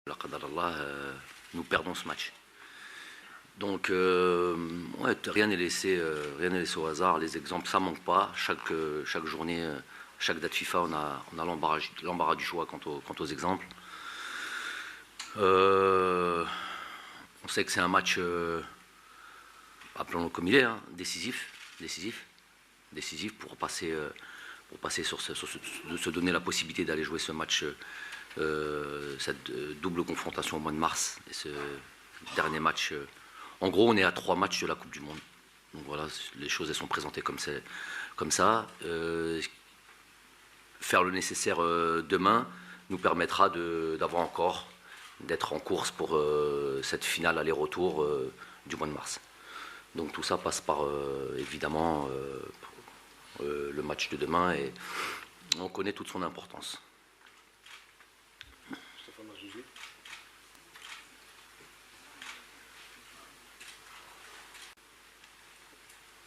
la qadar Allah, nous perdons ce match. Donc, ouais, rien n'est laissé au hasard. Les exemples, ça manque pas. Chaque journée, chaque date FIFA, on a l'embarras du choix quant aux exemples. On sait que c'est un match, appelons-le comme il est, hein, décisif pour passer de se donner la possibilité d'aller jouer ce match, cette double confrontation au mois de mars, et ce dernier match. En gros, on est à 3 matchs de la Coupe du Monde. Donc voilà, les choses elles sont présentées comme ça. Faire le nécessaire demain nous permettra d'être en course pour cette finale aller-retour du mois de mars. Donc tout ça passe par évidemment le match de demain, et on connaît toute son importance.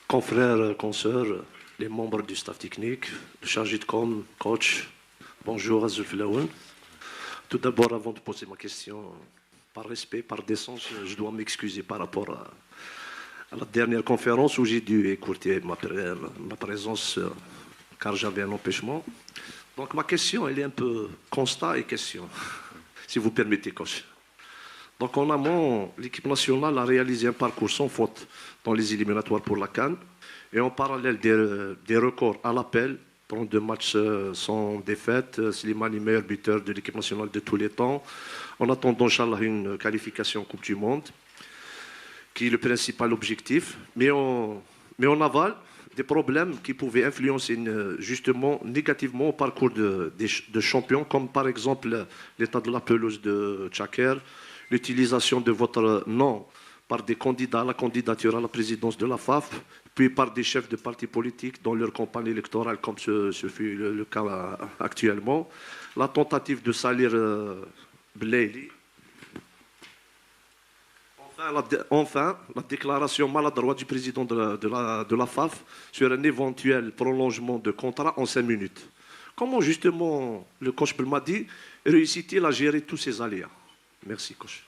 Confrères, consoeurs, les membres du staff technique, le chargé de com, coach, bonjour Azul Filaoun. Tout d'abord, avant de poser ma question, par respect, par décence, je dois m'excuser par rapport à la dernière conférence où j'ai dû écouter ma présence car j'avais un empêchement. Donc ma question, elle est un peu constat et question, si vous permettez, coach. Donc en amont, l'équipe nationale a réalisé un parcours sans faute dans les éliminatoires pour la CAN. Et en parallèle des records à l'appel, 32 matchs sans défaite, Slimani meilleur buteur de l'équipe nationale de tous les temps. En attendant, Inch'Allah, une qualification en Coupe du Monde, qui est le principal objectif. Mais en aval, des problèmes qui pouvaient influencer justement négativement au parcours de champions, comme par exemple l'état de la pelouse de Tchaker, l'utilisation de votre nom par des candidats à la candidature à la présidence de la FAF, puis par des chefs de partis politiques dans leur campagne électorale, comme ce fut le cas actuellement, la tentative de salir Blaili. Enfin, la déclaration maladroite du président de la FAF sur un éventuel prolongement de contrat en 5 minutes. Comment justement le coach Belmadi réussit-il à gérer tous ces aléas? Merci, coach.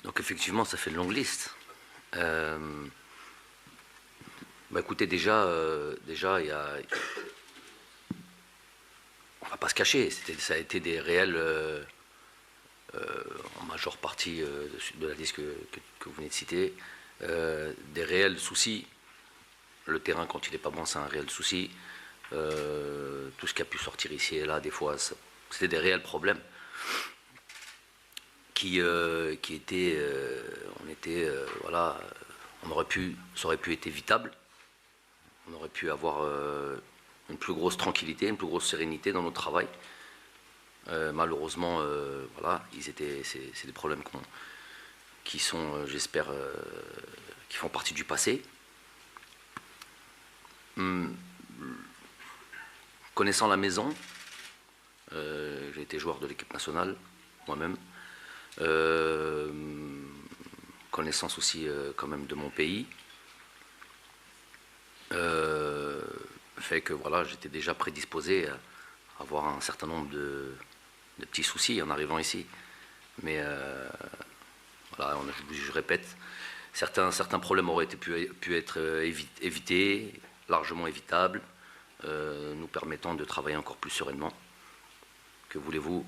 Donc effectivement, ça fait une longue liste. Écoutez, déjà, il y a... On va pas se cacher, ça a été des réels, en majeure partie de la liste que vous venez de citer, des réels soucis. Le terrain, quand il n'est pas bon, c'est un réel souci. Tout ce qui a pu sortir ici et là, des fois, c'était des réels problèmes qui étaient, voilà, ça aurait pu être évitable. On aurait pu avoir une plus grosse tranquillité, une plus grosse sérénité dans notre travail. Malheureusement, voilà, c'est des problèmes qui sont, j'espère, qui font partie du passé. Connaissant la maison, j'ai été joueur de l'équipe nationale, moi-même. Connaissance aussi quand même de mon pays, fait que voilà, j'étais déjà prédisposé à avoir un certain nombre de petits soucis en arrivant ici. Mais voilà, je répète, certains problèmes auraient pu être évités, largement évitables, nous permettant de travailler encore plus sereinement. Que voulez-vous,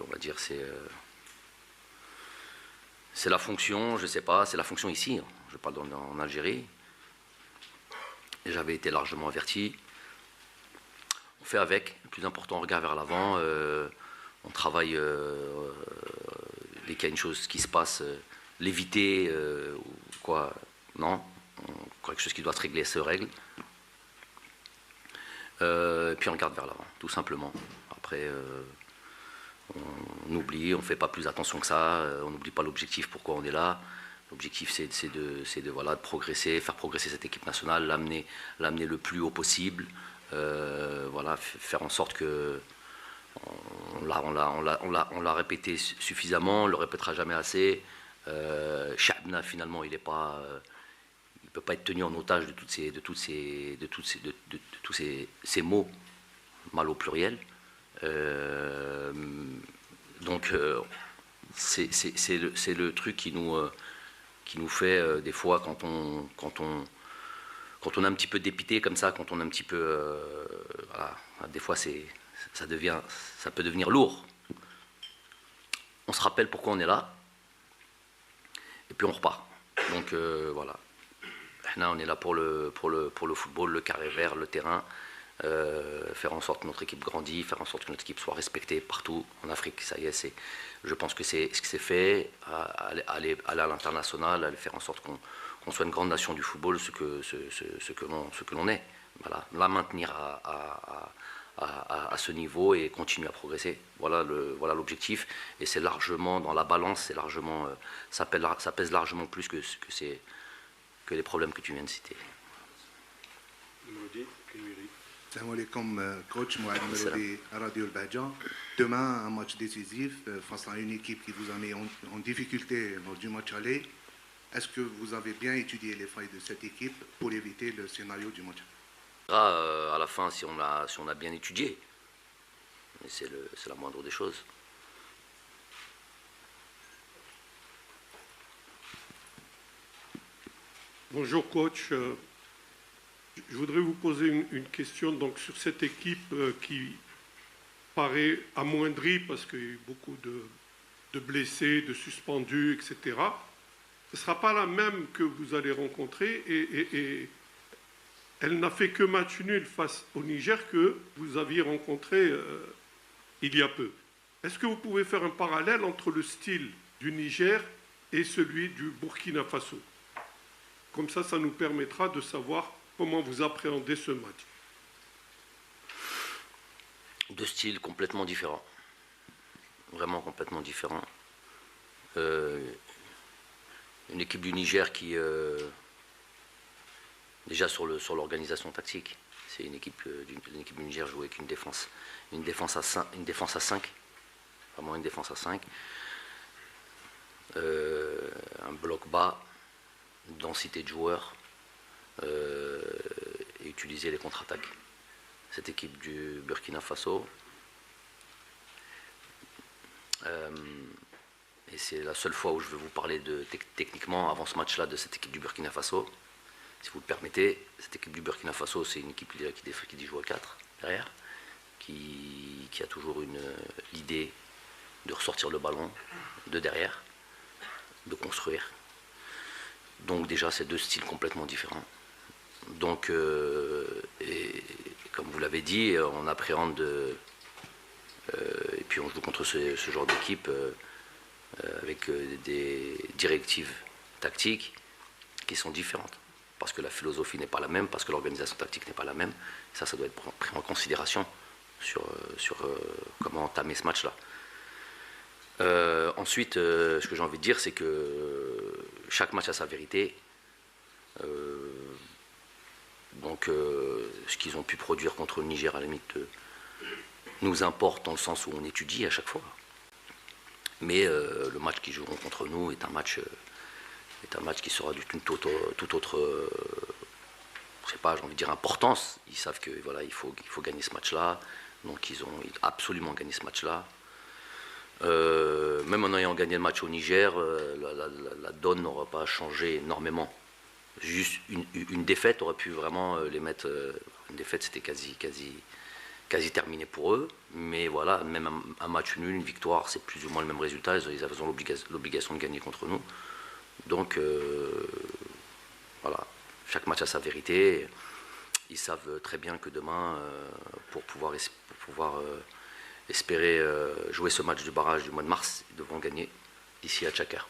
on va dire, c'est la fonction, je sais pas, c'est la fonction ici, je parle en Algérie, et j'avais été largement averti. On fait avec, le plus important, on regarde vers l'avant, on travaille, dès qu'il y a une chose qui se passe, l'éviter, ou quoi, non, quelque chose qui doit se régler se règle. Et puis on regarde vers l'avant, tout simplement. Après, on oublie, on ne fait pas plus attention que ça, on n'oublie pas l'objectif, pourquoi on est là. L'objectif, c'est de progresser, faire progresser cette équipe nationale, l'amener le plus haut possible, voilà, faire en sorte que on l'a répété suffisamment, on ne le répétera jamais assez. Chabna, finalement, il ne peut pas être tenu en otage de tous ces mots mal au pluriel. Donc c'est le truc qui nous fait des fois quand on est un petit peu dépité comme ça, quand on est un petit peu... voilà, des fois ça peut devenir lourd. On se rappelle pourquoi on est là, et puis on repart. Donc voilà. Là, on est là pour le football, le carré vert, le terrain, faire en sorte que notre équipe grandisse, faire en sorte que notre équipe soit respectée partout en Afrique. Ça y est, je pense que c'est ce qui s'est fait, aller à l'international, aller faire en sorte qu'on soit une grande nation du football, ce que l'on est. Voilà, la maintenir à ce niveau et continuer à progresser. Voilà l'objectif. Et c'est largement, dans la balance, c'est largement, ça pèse largement plus que les problèmes que tu viens de citer. Salam alaikum, coach Mouad Melody à Radio El Bahja. Demain, un match décisif face à une équipe qui vous a mis en difficulté lors du match aller. Est-ce que vous avez bien étudié les failles de cette équipe pour éviter le scénario du match? À la fin, si on a bien étudié, mais c'est la moindre des choses. Bonjour coach, je voudrais vous poser une question donc, sur cette équipe qui paraît amoindrie parce qu'il y a eu beaucoup de blessés, de suspendus, etc. Ce ne sera pas la même que vous allez rencontrer et elle n'a fait que match nul face au Niger que vous aviez rencontré il y a peu. Est-ce que vous pouvez faire un parallèle entre le style du Niger et celui du Burkina Faso? Comme ça nous permettra de savoir comment vous appréhendez ce match. Deux styles complètement différents. Vraiment complètement différents. Une équipe du Niger qui, déjà sur l'organisation tactique, c'est une équipe du Niger jouée avec une défense à 5, vraiment une défense à 5, un bloc bas, densité de joueurs, et utiliser les contre-attaques. Cette équipe du Burkina Faso, et c'est la seule fois où je vais vous parler techniquement avant ce match-là de cette équipe du Burkina Faso. Si vous le permettez, cette équipe du Burkina Faso, c'est une équipe qui joue à 4 derrière, qui a toujours l'idée de ressortir le ballon de derrière, de construire. Donc déjà, c'est deux styles complètement différents. Donc, et comme vous l'avez dit, on appréhende, et puis on joue contre ce genre d'équipe avec des directives tactiques qui sont différentes. Parce que la philosophie n'est pas la même, parce que l'organisation tactique n'est pas la même. Ça doit être pris en considération sur comment entamer ce match-là. Ensuite, ce que j'ai envie de dire, c'est que chaque match a sa vérité. Donc, ce qu'ils ont pu produire contre le Niger, à la limite, nous importe dans le sens où on étudie à chaque fois. Mais le match qu'ils joueront contre nous est un match qui sera d'une toute autre, je sais pas, j'ai envie de dire importance. Ils savent que voilà, il faut gagner ce match-là. Donc, ils ont absolument gagné ce match-là. Même en ayant gagné le match au Niger, la donne n'aura pas changé énormément. Juste une défaite aurait pu vraiment les mettre. Une défaite, c'était quasi terminé pour eux. Mais voilà, même un match nul, une victoire, c'est plus ou moins le même résultat. Ils avaient l'obligation de gagner contre nous. Donc voilà, chaque match a sa vérité. Ils savent très bien que demain, pour pouvoir espérer jouer ce match du barrage du mois de mars, ils devront gagner ici à Tchakar.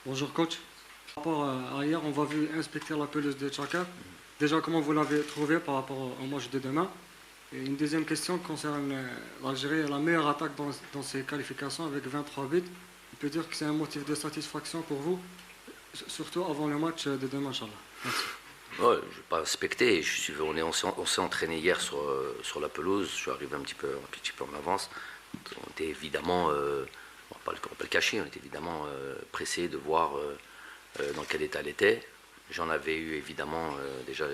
Bonjour coach. Par rapport à hier, on va inspecter la pelouse de Tchakar. Déjà, comment vous l'avez trouvé par rapport au match de demain? Et une deuxième question concerne l'Algérie, la meilleure attaque dans ces qualifications avec 23 buts. On peut dire que c'est un motif de satisfaction pour vous, surtout avant le match de demain, Inch'Allah. Merci. Ouais, je n'ai pas inspecté. On s'est entraîné hier sur la pelouse. Je suis arrivé un petit peu en avance. On était évidemment, on va pas le cacher, on était évidemment pressé de voir dans quel état elle était. J'en avais eu évidemment déjà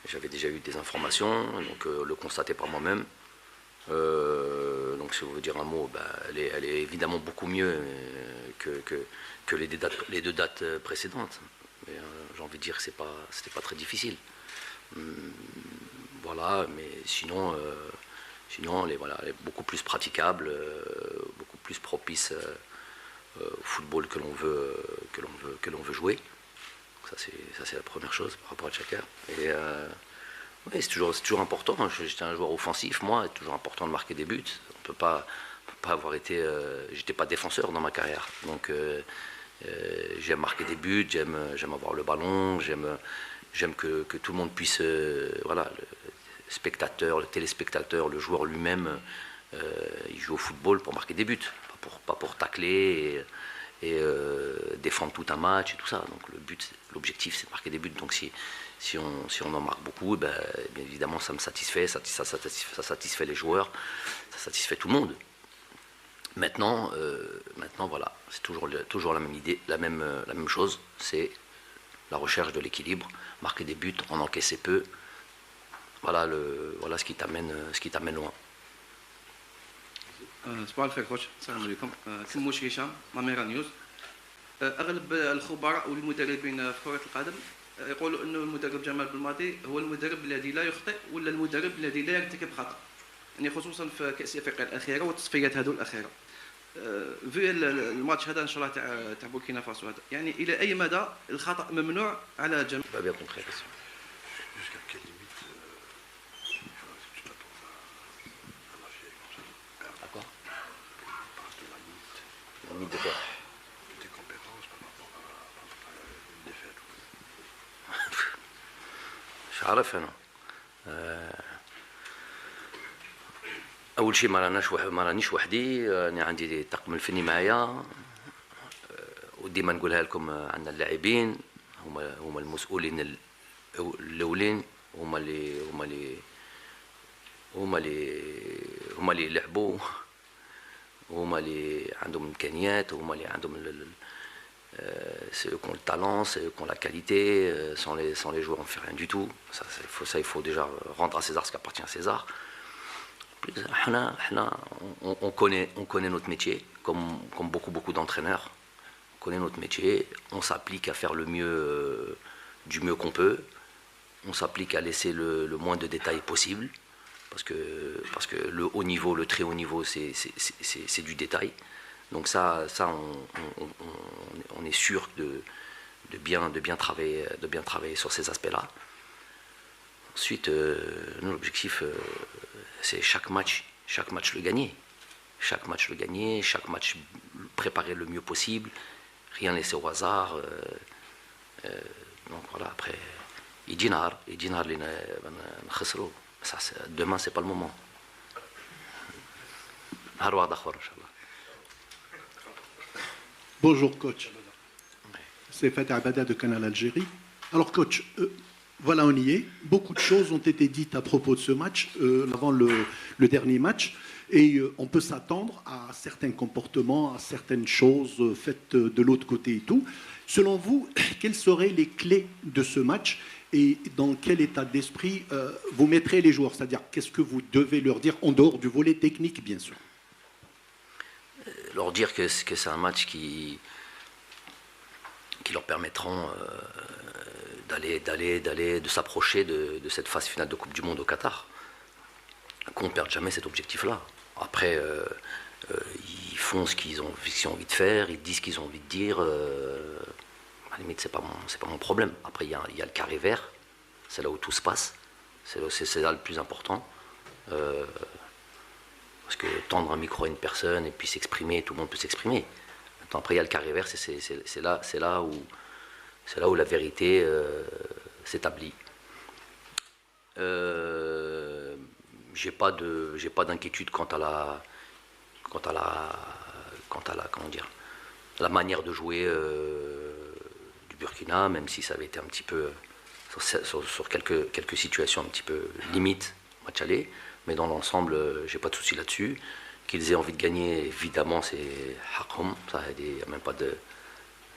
j'avais déjà eu des informations, donc le constater par moi-même. Donc si vous voulez dire un mot, elle est évidemment beaucoup mieux que les deux dates précédentes. Mais j'ai envie de dire que c'était pas très difficile. Voilà, mais sinon elle est beaucoup plus praticable, beaucoup plus propice au football que l'on veut jouer. Ça c'est la première chose par rapport à Chaka. Et ouais, c'est toujours important. J'étais un joueur offensif, moi, c'est toujours important de marquer des buts. On peut pas avoir été. J'étais pas défenseur dans ma carrière, donc j'aime marquer des buts, j'aime avoir le ballon, j'aime que tout le monde puisse, voilà, le spectateur, le téléspectateur, le joueur lui-même, il joue au football pour marquer des buts, pas pour tacler et défendre tout un match et tout ça. Donc l'objectif c'est de marquer des buts. Donc si on en marque beaucoup, bien évidemment ça me satisfait, ça satisfait les joueurs, ça satisfait tout le monde. Maintenant voilà, c'est toujours la même idée, la même chose, c'est la recherche de l'équilibre, marquer des buts, en encaisser peu. Voilà ce qui t'amène loin. صباح الخير خوش، السلام عليكم. كموش هشام، ماميرا نيوز. اغلب الخبراء والمدربين في كرة القدم يقولوا انه المدرب جمال بلماضي هو المدرب الذي لا يخطئ ولا المدرب الذي لا يرتكب خطأ. يعني خصوصا في كأس افريقيا الاخيره والتصفيات هذو الاخيره. في الماتش هذا ان شاء الله تاع بوركينا فاسو هذا، يعني الى اي مدى الخطأ ممنوع على جميع. Limite de quoi? Des compétences par rapport à une défaite. مش عارف انا. اول شيء ما رانيش وحدي، انا عندي الطاقم الفني معايا، وديما نقولها لكم، عندنا اللاعبين هما المسؤولين الاولين، هما اللي يلعبوا، هما اللي عندهم امكانيات، هما اللي عندهم c'est eux qui ont le talent, c'est eux qui ont la qualité. Sans les joueurs on ne fait rien du tout. Il faut déjà rendre à César ce qui appartient à César. On connaît notre métier, comme beaucoup d'entraîneurs. On connaît notre métier, on s'applique à faire le mieux, du mieux qu'on peut. On s'applique à laisser le moins de détails possible. Parce que le haut niveau, le très haut niveau, c'est du détail. Donc ça on est sûr de bien travailler sur ces aspects-là. Ensuite, l'objectif, c'est chaque match le gagner. Chaque match préparer le mieux possible, rien laisser au hasard. Donc voilà, après, dinar ça, demain c'est pas le moment. Bonjour coach, c'est Fatih Abada de Canal Algérie. Alors coach, voilà on y est, beaucoup de choses ont été dites à propos de ce match, avant le dernier match, et on peut s'attendre à certains comportements, à certaines choses faites de l'autre côté et tout. Selon vous, quelles seraient les clés de ce match et dans quel état d'esprit vous mettrez les joueurs? C'est-à-dire, qu'est-ce que vous devez leur dire en dehors du volet technique, bien sûr? Leur dire que c'est un match qui leur permettront de s'approcher de cette phase finale de Coupe du Monde au Qatar. Qu'on ne perde jamais cet objectif-là. Après, ils font ce qu'ils ont envie de faire, ils disent ce qu'ils ont envie de dire. À la limite, c'est pas mon problème. Après, il y a le carré vert, c'est là où tout se passe, c'est là le plus important. Parce que tendre un micro à une personne et puis s'exprimer, tout le monde peut s'exprimer. Maintenant, après, il y a le carré vert, c'est là où la vérité s'établit. J'ai pas d'inquiétude quant à la comment dire, la manière de jouer du Burkina, même si ça avait été un petit peu sur quelques situations un petit peu limites match aller, mais dans l'ensemble j'ai pas de souci là-dessus. Qu'ils aient envie de gagner, évidemment c'est haram, ça y a même pas de,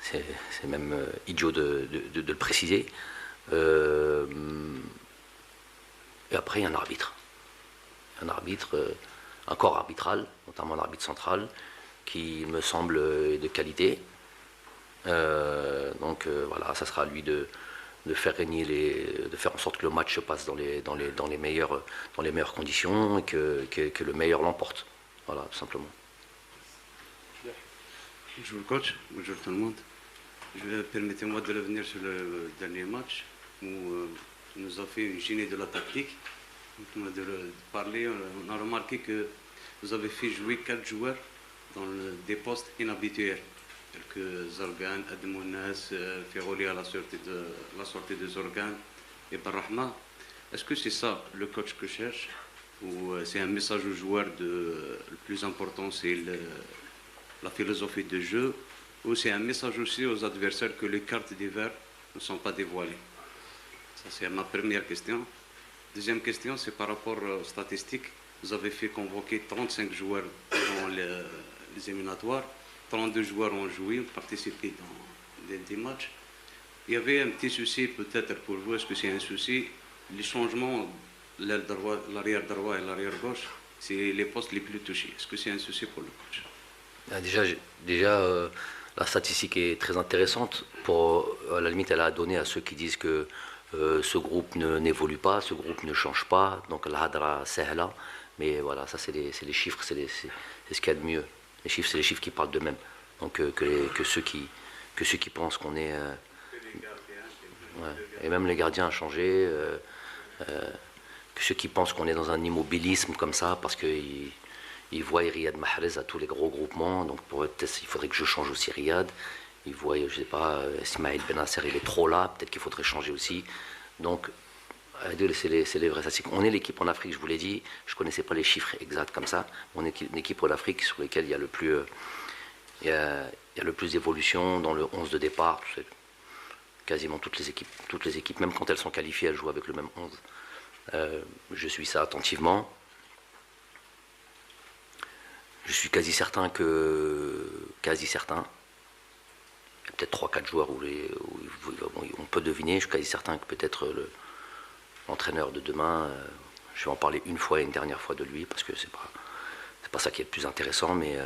c'est même idiot de le préciser. Et après, il y a un arbitre. Un corps arbitral, notamment l'arbitre central, qui me semble de qualité. Donc voilà, ça sera à lui de faire régner de faire en sorte que le match se passe dans les meilleures conditions et que le meilleur l'emporte. Voilà, tout simplement. Bonjour le coach, bonjour tout le monde. Permettez-moi de revenir sur le dernier match où tu nous as fait une génie de la tactique. On a remarqué que vous avez fait jouer 4 joueurs dans des postes inhabituels, tels que Zorgan, Admounas, Ferroli à la sortie de Zorgan et Barrahma. Est-ce que c'est ça le coach que cherche ou c'est un message aux joueurs le plus important, c'est la philosophie de jeu, ou c'est un message aussi aux adversaires que les cartes d'hiver ne sont pas dévoilées? Ça, c'est ma première question. Deuxième question, c'est par rapport aux statistiques. Vous avez fait convoquer 35 joueurs dans les éliminatoires, 32 joueurs ont joué, participé dans des matchs. Il y avait un petit souci peut-être pour vous, est-ce que c'est un souci? Les changements, l'arrière droit et l'arrière gauche, c'est les postes les plus touchés. Est-ce que c'est un souci pour le coach? Déjà, la statistique est très intéressante. À la limite, elle a donné à ceux qui disent que ce groupe n'évolue pas, ce groupe ne change pas. Donc, l'hadra sahla. Mais voilà, ça, c'est les chiffres, c'est ce qu'il y a de mieux. Les chiffres, c'est les chiffres qui parlent d'eux-mêmes. Donc, que ceux qui pensent qu'on est. Ouais, et même les gardiens ont changé. Que ceux qui pensent qu'on est dans un immobilisme comme ça, parce qu'ils voient Riyad Mahrez à tous les gros groupements, donc peut-être il faudrait que je change aussi Riyad. Ils voient, je sais pas, Ismaël Benasser, il est trop là, peut-être qu'il faudrait changer aussi. Donc, c'est les vrais statistiques. On est l'équipe en Afrique, je vous l'ai dit, je ne connaissais pas les chiffres exacts comme ça. On est une équipe en Afrique sur laquelle il y a le plus, il y a le plus d'évolution dans le 11 de départ. Quasiment toutes les équipes, même quand elles sont qualifiées, elles jouent avec le même 11. Je suis ça attentivement. Je suis quasi certain, il y a peut-être 3-4 joueurs où on peut deviner, je suis quasi certain que peut-être l'entraîneur de demain, je vais en parler une fois et une dernière fois de lui, parce que c'est pas ça qui est le plus intéressant, mais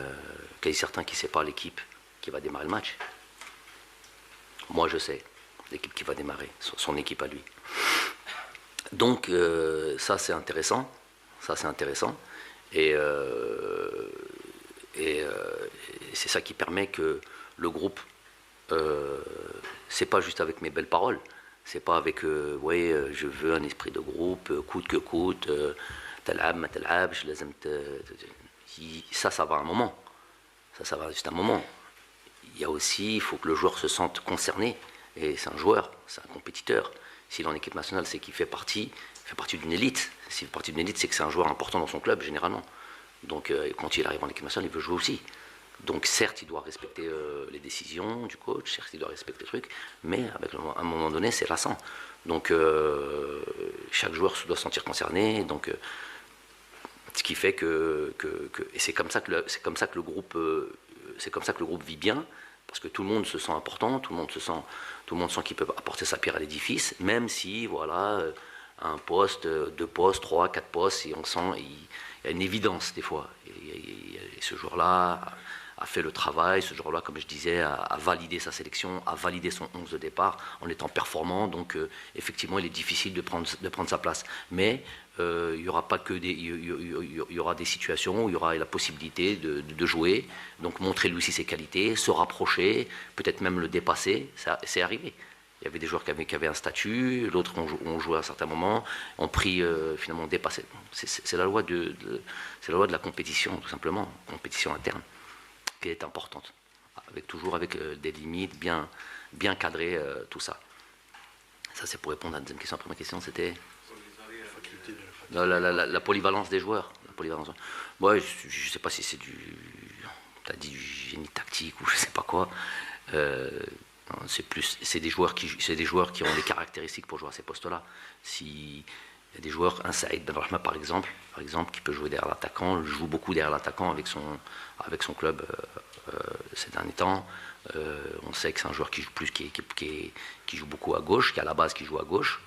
quasi certain qu'il ne sait pas l'équipe qui va démarrer le match. Moi je sais, l'équipe qui va démarrer, son équipe à lui. Donc ça c'est intéressant, et c'est ça qui permet que le groupe, c'est pas juste avec mes belles paroles, c'est pas avec je veux un esprit de groupe, coûte que coûte, talab, ma talab, ça va un moment, ça va juste un moment. Il faut que le joueur se sente concerné, et c'est un joueur, c'est un compétiteur. S'il est en équipe nationale, c'est qu'il fait partie d'une élite. S'il fait partie d'une élite, c'est que c'est un joueur important dans son club, généralement. Donc, quand il arrive en équipe nationale, il veut jouer aussi. Donc, certes, il doit respecter les décisions du coach, certes, il doit respecter le truc, mais à un moment donné, c'est lassant. Donc, chaque joueur se doit se sentir concerné. Donc, ce qui fait et c'est comme ça que le groupe vit bien, parce que tout le monde se sent important, tout le monde sent qu'il peut apporter sa pierre à l'édifice, même si, voilà, un poste, 2 postes, 3, 4 postes, et on sent, il y a une évidence des fois. Et ce joueur-là a fait le travail, ce joueur-là, comme je disais, a validé sa sélection, a validé son 11 de départ en étant performant, donc effectivement, il est difficile de prendre sa place. Mais il y aura pas que il y aura des situations où il y aura la possibilité de jouer, donc montrer lui aussi ses qualités, se rapprocher, peut-être même le dépasser. C'est arrivé. Il y avait des joueurs qui avaient un statut, d'autres ont joué à un certain moment, ont pris finalement dépassé. C'est la loi de la compétition, tout simplement, compétition interne, qui est importante, toujours avec des limites bien cadrées, tout ça. Ça, c'est pour répondre à la deuxième question. La première question, c'était la polyvalence des joueurs. Moi, je ne sais pas si c'est tu as dit du génie tactique ou je ne sais pas quoi. C'est des joueurs qui ont des caractéristiques pour jouer à ces postes-là. Il y a des joueurs, un Saïd Benrahma par exemple, qui peut jouer derrière l'attaquant, joue beaucoup derrière l'attaquant avec son club ces derniers temps. On sait que c'est un joueur qui joue beaucoup à gauche, qui à la base qui joue à gauche,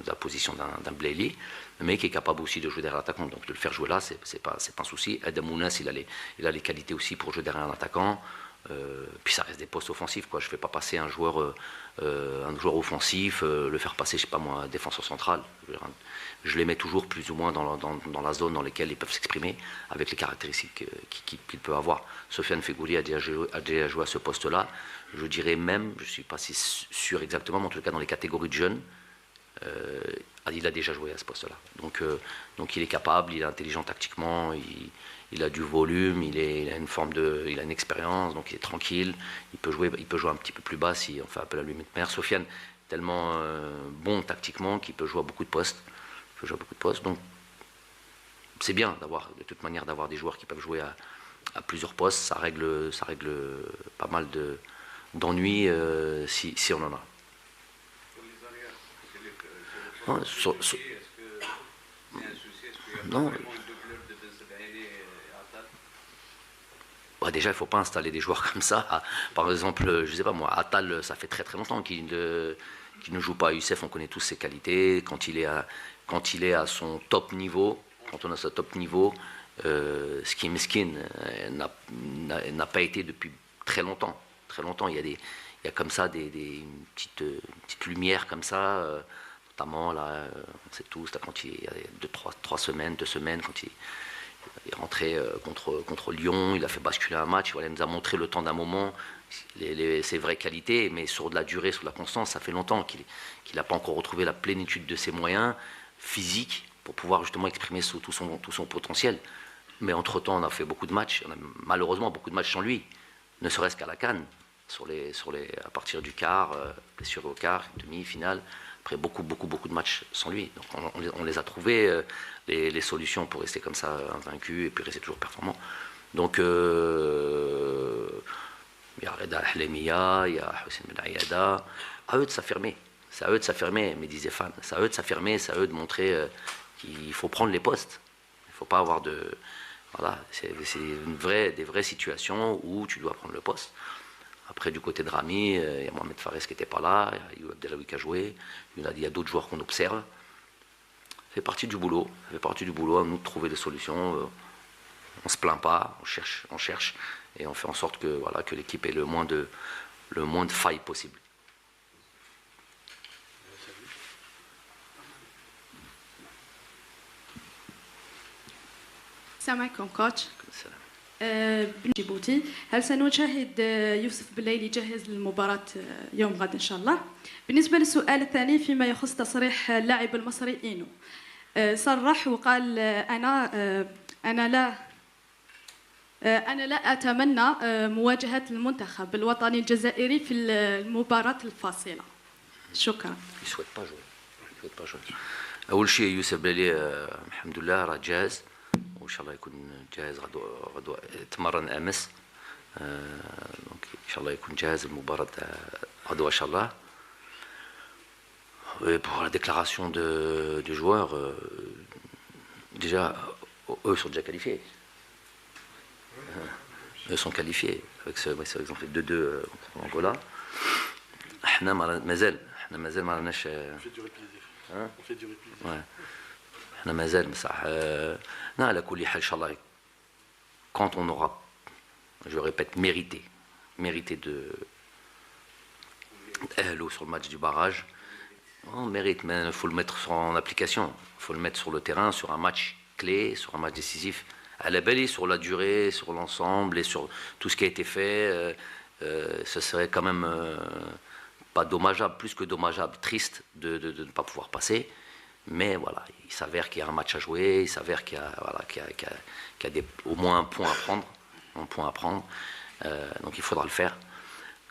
la position d'un Blaili, mais qui est capable aussi de jouer derrière l'attaquant. Donc de le faire jouer là, c'est pas un souci. Adam Mounas, il a les qualités aussi pour jouer derrière un attaquant. Puis ça reste des postes offensifs, quoi. Je ne fais pas passer un joueur offensif, le faire passer, je sais pas moi, défenseur central. Je les mets toujours plus ou moins dans la zone dans laquelle ils peuvent s'exprimer, avec les caractéristiques qu'ils peuvent avoir. Sofiane Fegouli a déjà joué à ce poste-là. Je dirais même, je ne suis pas si sûr exactement, mais en tout cas dans les catégories de jeunes, il a déjà joué à ce poste-là. Donc il est capable, il est intelligent tactiquement, il a du volume, il a une expérience, donc il est tranquille. Il peut jouer un petit peu plus bas si on fait appel à lui. Sofiane, tellement bon tactiquement qu'il peut jouer à beaucoup de postes. Donc c'est bien de toute manière d'avoir des joueurs qui peuvent jouer à plusieurs postes. Ça règle pas mal d'ennuis si on en a. Non. Déjà, il ne faut pas installer des joueurs comme ça. Par exemple, je ne sais pas moi, Attal, ça fait très très longtemps qu'il ne joue pas à Youssef. On connaît tous ses qualités. Quand il est à son top niveau, quand on a ce top niveau, ce qui est mesquine n'a pas été depuis très longtemps. Très longtemps. Il y a comme ça une petite lumière comme ça. Notamment là, on sait tous, quand il y a 2 semaines, quand il est rentré contre Lyon, il a fait basculer un match, il nous a montré le temps d'un moment ses vraies qualités, mais sur de la durée, sur de la constance, ça fait longtemps qu'il n'a pas encore retrouvé la plénitude de ses moyens physiques pour pouvoir justement exprimer tout son potentiel. Mais entre-temps, on a fait beaucoup de matchs, on a malheureusement beaucoup de matchs sans lui, ne serait-ce qu'à la CAN, à partir du quart, blessure au quart, demi-finale. Après beaucoup de matchs sans lui. Donc on les a trouvés, les solutions pour rester comme ça invaincu et puis rester toujours performant. Donc il y a Reda Hlemia, il y a Hussein Ben Ayada. À eux de s'affirmer. C'est à eux de s'affirmer, me disait Fan. C'est à eux de s'affirmer, c'est à eux de montrer qu'il faut prendre les postes. Il ne faut pas avoir de... Voilà, c'est des vraies situations où tu dois prendre le poste. Après, du côté de Rami, il y a Mohamed Fares qui n'était pas là, il y a Abdelawi qui a joué, il y a d'autres joueurs qu'on observe. Ça fait partie du boulot. Ça fait partie du boulot à nous de trouver des solutions. On ne se plaint pas, on cherche et on fait en sorte que l'équipe ait le moins de failles possible. Salam alaikum, coach. بن جيبوتي هل سنشاهد يوسف بليلي جاهز للمباراة يوم غد إن شاء الله؟ بالنسبة للسؤال الثاني فيما يخص تصريح اللاعب المصري إينو صرح وقال أنا لا أتمنى مواجهة المنتخب الوطني الجزائري في المباراة الفاصلة. شكرا. Il souhaite pas jouer. أول شيء يوسف بليلي الحمد لله راه جاهز. وإن شاء الله يكون جاهز غدوة تمرن أمس دونك إن شاء الله يكون جاهز المباراة غدوة إن شاء الله. Et pour la déclaration du joueur, déjà eux sont déjà qualifiés. Eux sont qualifiés avec ce exemple 2-2 contre Angola. احنا مازال ما راناش. On fait du replay. Ouais. احنا مازال بصح على كل حال ان شاء الله quand on aura, je répète, mérité de Hello sur le match du barrage, on mérite, mais il faut le mettre en application, il faut le mettre sur le terrain, sur un match clé, sur un match décisif, à la belle, sur la durée, sur l'ensemble et sur tout ce qui a été fait. Ce serait quand même pas dommageable, plus que dommageable, triste de ne pas pouvoir passer. Mais voilà, il s'avère qu'il y a un match à jouer, il s'avère qu'il y a au moins un point à prendre. Donc il faudra le faire.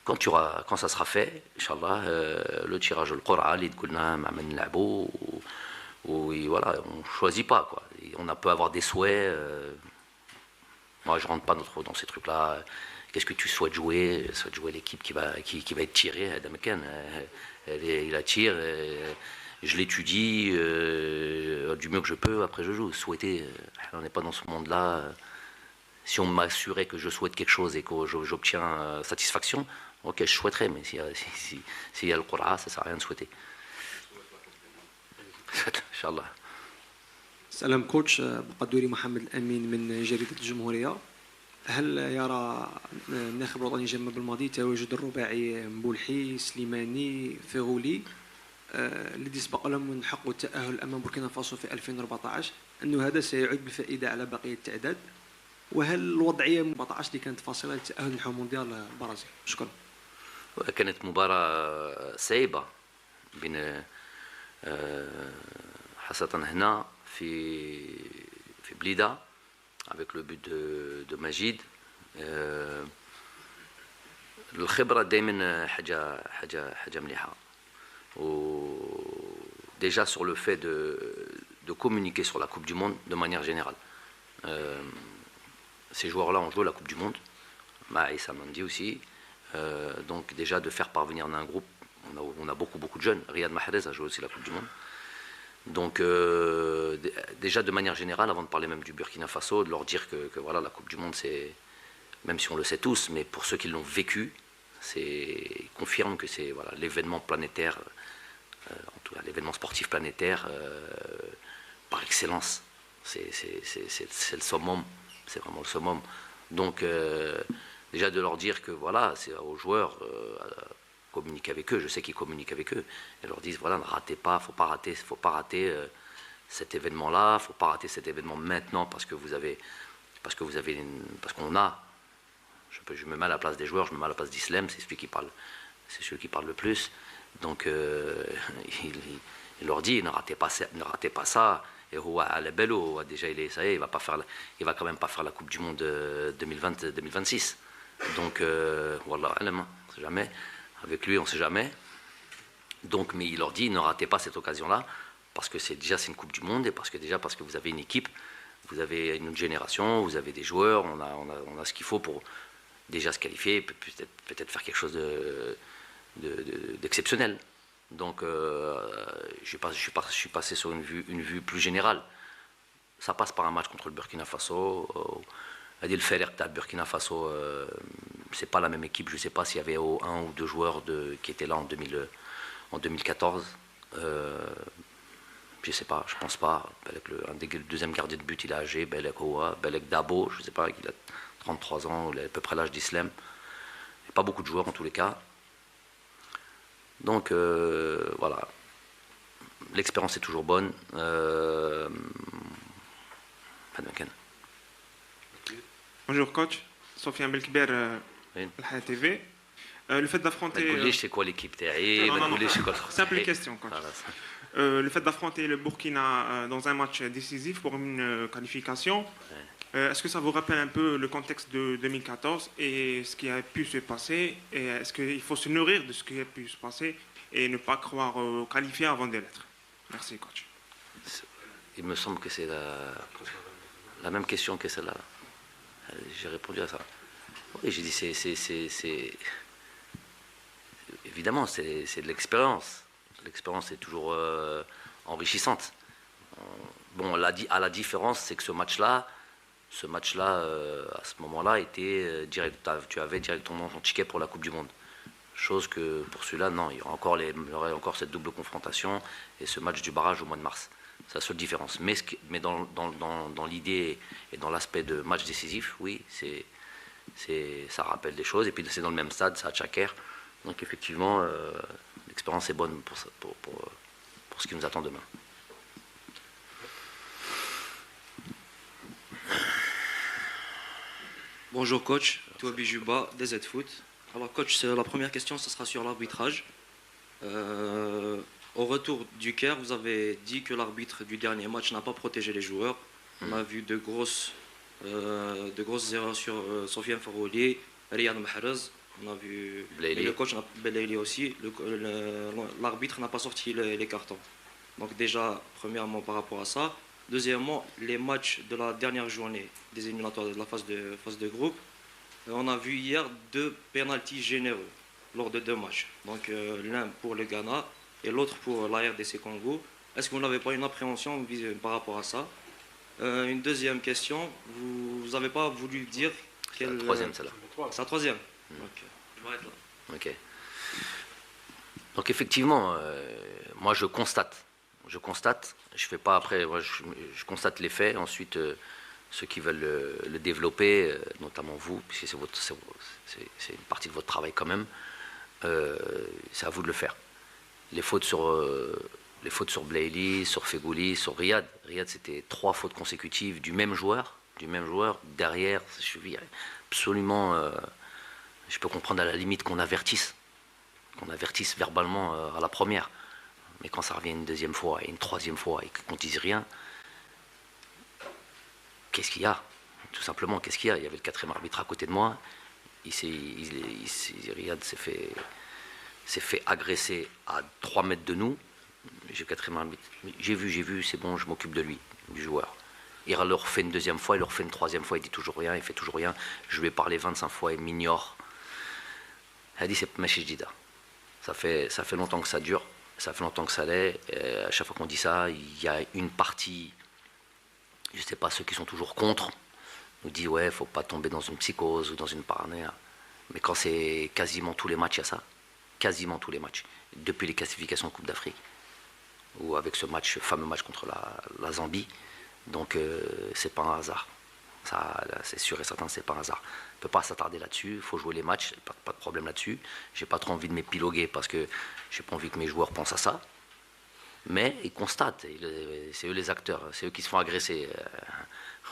Quand ça sera fait, Inch'Allah, le tirage au Qur'an, voilà, on ne choisit pas, quoi. On peut avoir des souhaits. Moi, je ne rentre pas dans ces trucs-là. Qu'est-ce que tu souhaites jouer? Je souhaite jouer l'équipe qui va être tirée. Il attire. Je l'étudie du mieux que je peux, après je joue. Souhaiter, on n'est pas dans ce monde-là. Si on m'assurait que je souhaite quelque chose et que j'obtiens satisfaction, ok, je souhaiterais, mais s'il y a le Qur'an, ça ne sert à rien de souhaiter. Inch'Allah. سلام كوتش بقدوري محمد الأمين من جريدة الجمهورية. هل يرى الناخب الوطني جمال بالماضي تواجد الرباعي مبولحي سليماني فيغولي الذي سبق لهم من حق التأهل أمام بوركينا فاسو في 2014 أنه هذا سيعود بالفائدة على بقية التعداد؟ وهل الوضعية 14 اللي كانت فاصلة للتأهل نحو مونديال البرازيل؟ شكرا. كانت مباراة صعيبة بين خاصة هنا في بليدة avec le but de Majid. الخبرة دائما حاجة مليحة. Déjà sur le fait de communiquer sur la Coupe du Monde de manière générale. Ces joueurs-là ont joué la Coupe du Monde, Issa Mandi aussi. Donc déjà de faire parvenir dans un groupe, on a beaucoup de jeunes. Riyad Mahrez a joué aussi la Coupe du Monde. Donc déjà de manière générale, avant de parler même du Burkina Faso, de leur dire que voilà, la Coupe du Monde, c'est, même si on le sait tous, mais pour ceux qui l'ont vécu, ils confirment que c'est voilà, l'événement planétaire, en tout cas l'événement sportif planétaire par excellence. C'est le summum, c'est vraiment le summum. Donc déjà de leur dire que voilà, c'est aux joueurs communiquer avec eux, je sais qu'ils communiquent avec eux, et leur disent voilà, ne ratez pas, faut pas rater cet événement-là, faut pas rater cet événement maintenant parce qu'on a, je me mets à la place des joueurs, je me mets à la place d'Islam, c'est celui qui parle le plus, donc il leur dit ne ratez pas ça. Et déjà il va quand même pas faire la Coupe du Monde 2026. Donc wallah alam, on sait jamais. Avec lui, on sait jamais. Donc, mais il leur dit ne ratez pas cette occasion-là parce que c'est une Coupe du Monde et parce que vous avez une équipe, vous avez une autre génération, vous avez des joueurs, on a ce qu'il faut pour déjà se qualifier, peut-être faire quelque chose d'exceptionnel. Donc, je suis passé sur une vue plus générale. Ça passe par un match contre le Burkina Faso. Le Ferrer de Burkina Faso, c'est pas la même équipe. Je ne sais pas s'il y avait un ou deux joueurs qui étaient là en 2014. Je ne sais pas, je pense pas. Un des deuxième gardien de but, il est âgé. Belek Oua, Belek Dabo, je ne sais pas, il a 33 ans, il a à peu près l'âge d'Islam. Il n'y a pas beaucoup de joueurs en tous les cas. Donc voilà, l'expérience est toujours bonne. Bonjour coach, Sofiane Belkber, Al TV. Le fait d'affronter. C'est quoi l'équipe? Simple question, coach. Le fait d'affronter le Burkina dans un match décisif pour une qualification, est-ce que ça vous rappelle un peu le contexte de 2014 et ce qui a pu se passer? Et est-ce qu'il faut se nourrir de ce qui a pu se passer et ne pas croire qualifier avant de l'être? Merci, coach. Il me semble que c'est la même question que celle-là. J'ai répondu à ça. Oui, j'ai dit évidemment, c'est de l'expérience. L'expérience est toujours enrichissante. Bon, à la différence, c'est que ce match-là, à ce moment-là, était direct. Tu avais directement ton ticket pour la Coupe du Monde. Chose que pour celui-là, non, il y aurait encore cette double confrontation et ce match du barrage au mois de mars. C'est la seule différence. Mais dans l'idée et dans l'aspect de match décisif, oui, ça rappelle des choses. Et puis c'est dans le même stade, c'est à Tchaker. Donc effectivement, l'expérience est bonne pour ce qui nous attend demain. Bonjour coach, Touabi Juba, DZ Foot. Alors coach, la première question, ce sera sur l'arbitrage. Au retour du Caire, vous avez dit que l'arbitre du dernier match n'a pas protégé les joueurs. On a vu de grosses erreurs sur Sofiane Farouli, Riyad Mahrez. On a vu le coach Belaili aussi. L'arbitre n'a pas sorti les cartons. Donc déjà, premièrement par rapport à ça. Deuxièmement, les matchs de la dernière journée des éliminatoires de la phase de groupe. On a vu hier 2 pénaltys généreux lors de 2 matchs. Donc l'un pour le Ghana et l'autre pour la RDC Congo. Est-ce que vous n'avez pas une appréhension par rapport à ça? Une deuxième question, vous n'avez pas voulu dire quelle... La troisième, celle-là. C'est la troisième. Ok, je m'arrête là. Ok. Donc effectivement, moi je constate je constate. Je fais pas après, moi, je constate les faits. Ensuite, ceux qui veulent le développer, notamment vous, puisque c'est une partie de votre travail quand même, c'est à vous de le faire. Les fautes sur Blaili, sur Fegouli, sur Riyad. Riyad, c'était 3 fautes consécutives du même joueur. Derrière, je suis absolument... je peux comprendre à la limite qu'on avertisse verbalement à la première. Mais quand ça revient une deuxième fois et une troisième fois et qu'on ne dise rien, qu'est-ce qu'il y a? Tout simplement, qu'est-ce qu'il y a? Il y avait le 4e arbitre à côté de moi. Riyad s'est fait agresser à 3 mètres de nous. J'ai le 4e arbitre. J'ai vu, c'est bon, je m'occupe de lui, du joueur. Il le refait une deuxième fois, il le refait une troisième fois, il dit toujours rien, il fait toujours rien. Je lui ai parlé 25 fois, il m'ignore. Elle dit c'est Machi Jdida. Ça fait longtemps que ça dure, ça fait longtemps que ça l'est. À chaque fois qu'on dit ça, il y a une partie, je ne sais pas, ceux qui sont toujours contre, nous disent ouais, il ne faut pas tomber dans une psychose ou dans une paranoïa. Mais quand c'est quasiment tous les matchs, il y a ça. Quasiment tous les matchs. Depuis les classifications de Coupe d'Afrique, ou avec ce fameux match contre la Zambie. Donc c'est pas un hasard. Ça, c'est sûr et certain, c'est pas un hasard. On ne peut pas s'attarder là-dessus, il faut jouer les matchs, pas de problème là-dessus. J'ai pas trop envie de m'épiloguer parce que j'ai pas envie que mes joueurs pensent à ça. Mais ils constatent, c'est eux les acteurs, c'est eux qui se font agresser.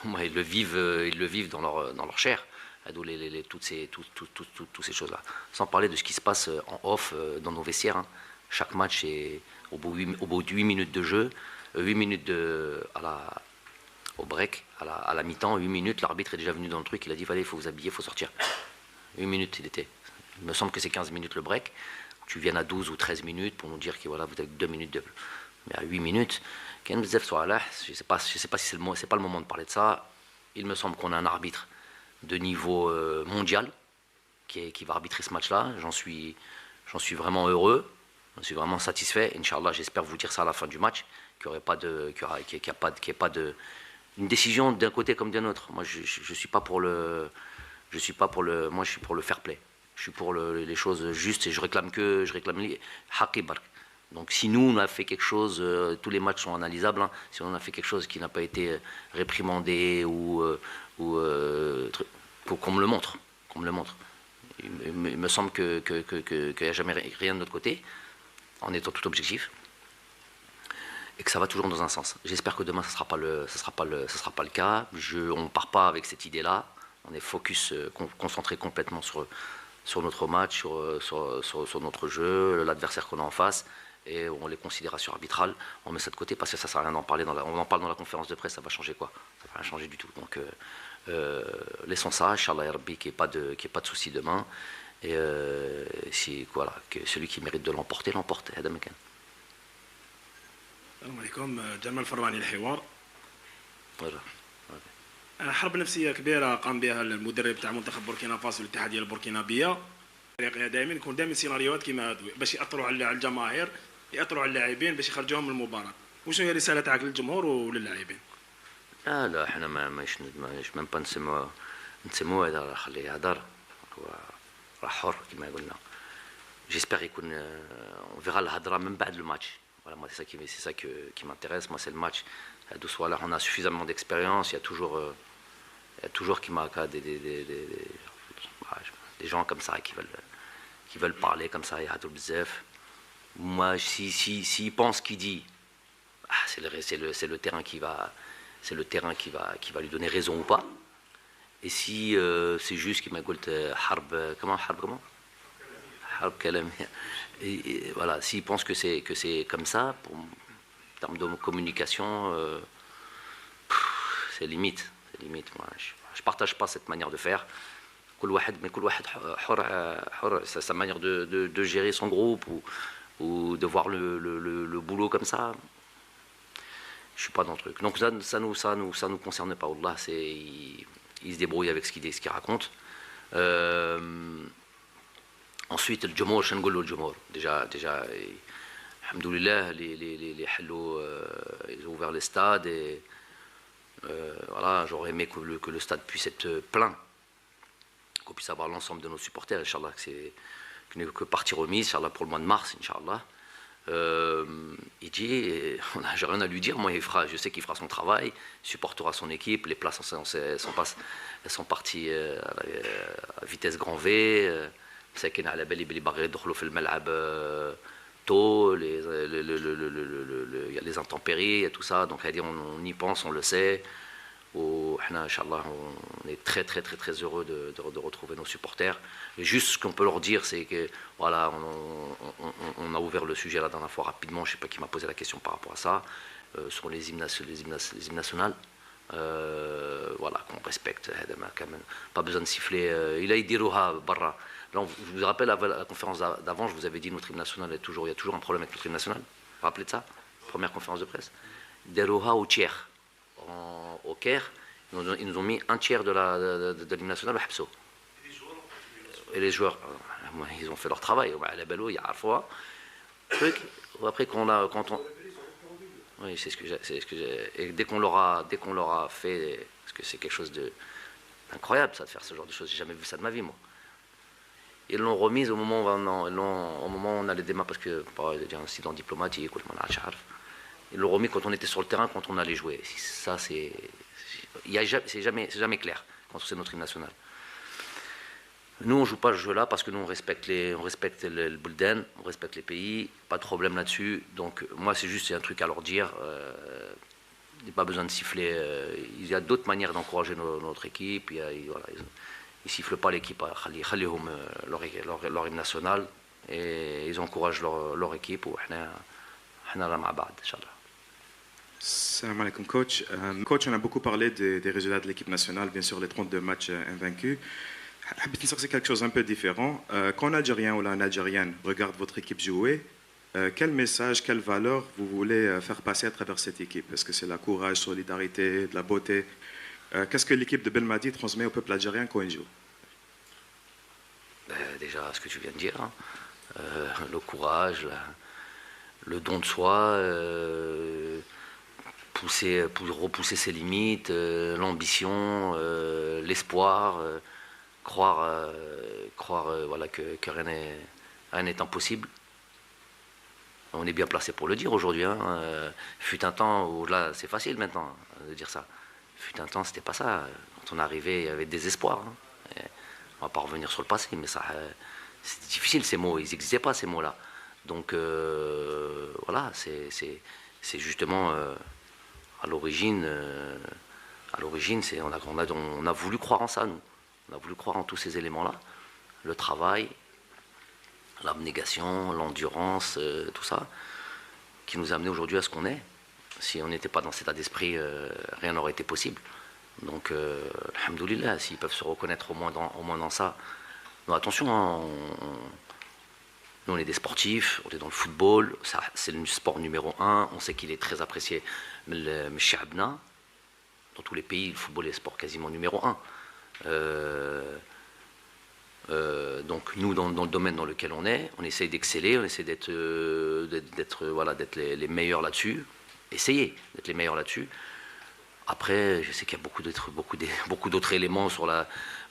Ils le vivent dans leur chair, toutes ces choses-là. Sans parler de ce qui se passe en off dans nos vestiaires. Hein. Chaque match, est, au bout de 8 minutes de jeu, 8 minutes au break, à la mi-temps, 8 minutes, l'arbitre est déjà venu dans le truc, il a dit allez, il faut vous habiller, il faut sortir. 8 minutes il était. Il me semble que c'est 15 minutes le break. Tu viennes à 12 ou 13 minutes pour nous dire que voilà, vous avez 2 minutes de... Mais à 8 minutes, je ne sais pas si c'est pas le moment de parler de ça. Il me semble qu'on a un arbitre de niveau mondial qui va arbitrer ce match-là. J'en suis vraiment heureux, j'en suis vraiment satisfait. Inch'Allah, j'espère vous dire ça à la fin du match, qu'il n'y ait pas de une décision d'un côté comme d'un autre. Moi, je suis pas pour le moi, je suis pour le fair play. Je suis pour les choses justes et je réclame les haqi bark. Donc si nous on a fait quelque chose, tous les matchs sont analysables. Hein, si on a fait quelque chose qui n'a pas été réprimandé ou qu'on me le montre, Il me semble qu'il n'y a jamais rien de notre côté, en étant tout objectif, et que ça va toujours dans un sens. J'espère que demain, ce ne sera pas le cas. On ne part pas avec cette idée-là. On est focus, concentré complètement sur notre match, sur notre jeu, l'adversaire qu'on a en face, et on les considérations arbitrales, on met ça de côté parce que ça ne sert à rien d'en parler. On en parle dans la conférence de presse, ça va changer quoi? Ça ne va rien changer du tout. Donc laissons ça, Inch'Allah, Rabbi, qu'il n'y ait pas de soucis demain. Et que celui qui mérite de l'emporter, l'emporte. السلام عليكم. جمال فرماني الحوار. حرب نفسيه كبيره قام بها المدرب تاع منتخب بوركينا فاسو الاتحاديه البوركينابيه. فريقها دائما يكون دائما سيناريوهات كيما هذو باش ياثروا على الجماهير، ياثروا على اللاعبين باش يخرجوهم من المباراه. وشنو هي الرساله تاعك للجمهور وللاعبين؟ لا احنا مش même pas نسموه هذا، خليه يهدر، هو راح حر كما قلنا. J'espère qu'on verra le hadra même بعد le match. Voilà, moi c'est ça qui m'intéresse, moi c'est le match. On a suffisamment d'expérience, il y a toujours qui m'a des gens comme ça qui veulent parler comme ça, moi s'il pense qu'il dit c'est le terrain qui va lui donner raison ou pas, et si c'est juste qu'il m'a dit harb comment et voilà, s'il pense que c'est comme ça, en termes de communication, c'est limite. Moi, je partage pas cette manière de faire. C'est sa manière de gérer son groupe ou de voir le boulot comme ça. Je suis pas dans le truc. Donc ça nous concerne pas. Allah, il se débrouille avec ce qu'il raconte. Ensuite, le Jumhur, je n'ai le Jumhur. Déjà, alhamdoulilah, ils ont ouvert les stades et voilà, j'aurais aimé que le stade puisse être plein, qu'on puisse avoir l'ensemble de nos supporters, Inch'Allah, que partie remise, Inch'Allah, pour le mois de mars, Inch'Allah. Il dit, j'ai rien à lui dire, moi je sais qu'il fera son travail, il supportera son équipe, les places elles sont parties à vitesse grand V, مساكين على بالي بلي باغي يدخلوا في الملعب tôt, il y a les intempéries et tout ça, donc on y pense, on le sait. Inch'Allah, on est très très très très heureux de retrouver nos supporters. Et juste ce qu'on peut leur dire, c'est que voilà, on a ouvert le sujet la dernière fois rapidement, je ne sais pas qui m'a posé la question par rapport à ça, sur les hymnes nationales. Voilà, qu'on respecte, pas besoin de siffler. Il a dit Roha Barra. Là, je vous rappelle, à la conférence d'avant, je vous avais dit notre hymne national il y a toujours un problème avec notre hymne national. Vous vous rappelez de ça? Première conférence de presse. Deroha au tiers. Au Caire, ils nous ont mis un tiers de l'hymne national au Habso. Et les joueurs, ils ont fait leur travail. Il y a fois. Après, oui, c'est ce que j'ai. Et dès qu'on leur a fait, parce que c'est quelque chose d'incroyable, ça, de faire ce genre de choses. J'ai jamais vu ça de ma vie, moi. Ils l'ont remise au moment où on a les démarches, parce que il y a un incident diplomatique, ils l'ont remis quand on était sur le terrain, quand on allait jouer. Ça, c'est jamais clair quand c'est notre hymne national. Nous, on ne joue pas ce jeu-là parce que nous, on respecte le Buldan, on respecte les pays, pas de problème là-dessus. Donc, moi, c'est juste un truc à leur dire. Il n'y a pas besoin de siffler. Il y a d'autres manières d'encourager notre équipe. Ils ne sifflent pas l'équipe, leur hymne national, et ils encouragent leur équipe. Salam alaikum, coach. Coach, on a beaucoup parlé des résultats de l'équipe nationale, bien sûr, les 32 matchs invaincus. C'est quelque chose un peu différent. Quand un Algérien ou une Algérienne regarde votre équipe jouer, quel message, quelle valeur vous voulez faire passer à travers cette équipe? Est-ce que c'est la courage, solidarité, de la beauté? Qu'est-ce que l'équipe de Belmadi transmet au peuple algérien quand il joue? Déjà, ce que tu viens de dire, hein. Le courage, le don de soi, repousser ses limites, l'ambition, l'espoir, croire voilà, que rien n'est impossible. On est bien placé pour le dire aujourd'hui. Hein. Fut un temps où là, c'est facile maintenant de dire ça. Fut un temps, c'était pas ça. Quand on arrivait, il y avait des espoirs. Hein. On va pas revenir sur le passé, mais ça, c'est difficile ces mots. Ils n'existaient pas ces mots-là. Donc voilà, c'est justement à l'origine, on a voulu croire en ça, nous. On a voulu croire en tous ces éléments-là. Le travail, l'abnégation, l'endurance, tout ça, qui nous a amené aujourd'hui à ce qu'on est. Si on n'était pas dans cet état d'esprit, rien n'aurait été possible. Donc, alhamdoulilah, s'ils peuvent se reconnaître au moins dans ça. Non, attention, hein, nous on est des sportifs, on est dans le football, c'est le sport numéro 1, on sait qu'il est très apprécié. Mais dans tous les pays, le football est le sport quasiment numéro 1. Donc nous, dans le domaine dans lequel on essaye d'exceller, on essaie d'être les meilleurs là-dessus, essayer d'être les meilleurs là-dessus. Après, je sais qu'il y a beaucoup d'autres éléments,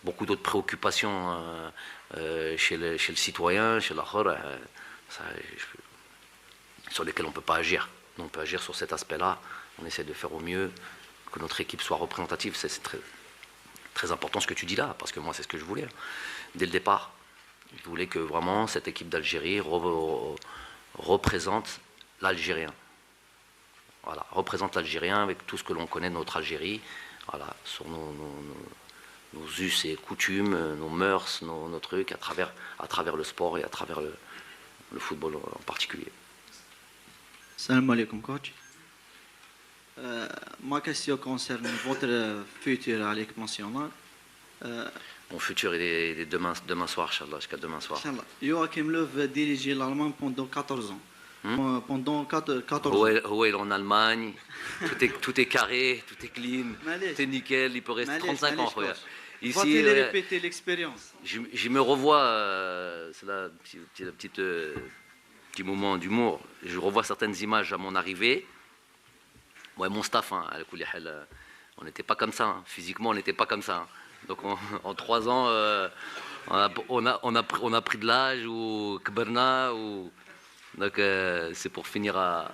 beaucoup d'autres préoccupations chez le citoyen, chez l'autre, sur lesquelles on ne peut pas agir. On peut agir sur cet aspect-là, on essaie de faire au mieux, que notre équipe soit représentative. C'est très, très important ce que tu dis là, parce que moi c'est ce que je voulais. Dès le départ, je voulais que vraiment cette équipe d'Algérie représente l'Algérien. Voilà, représente l'Algérien avec tout ce que l'on connaît de notre Algérie, voilà, sur nos us et coutumes, nos mœurs, nos trucs, à travers le sport et à travers le football en particulier. Salam alaikum, coach. Ma question concerne votre futur à l'équipe nationale. Mon futur est demain soir, Inch'Allah, jusqu'à demain soir. Joachim Löw dirigeait l'Allemagne pendant 14 ans. Pendant 14 ans. Il est en Allemagne, tout est carré, tout est clean, tout est nickel, il peut rester 35 ans. Ici, va-t-il répéter l'expérience? Je me revois, c'est là le petit moment d'humour, je revois certaines images à mon arrivée. Moi et mon staff, hein, on n'était pas comme ça, hein. Physiquement on n'était pas comme ça. Hein. Donc en 3 ans, on a pris de l'âge, ou kberna, ou Donc c'est pour finir à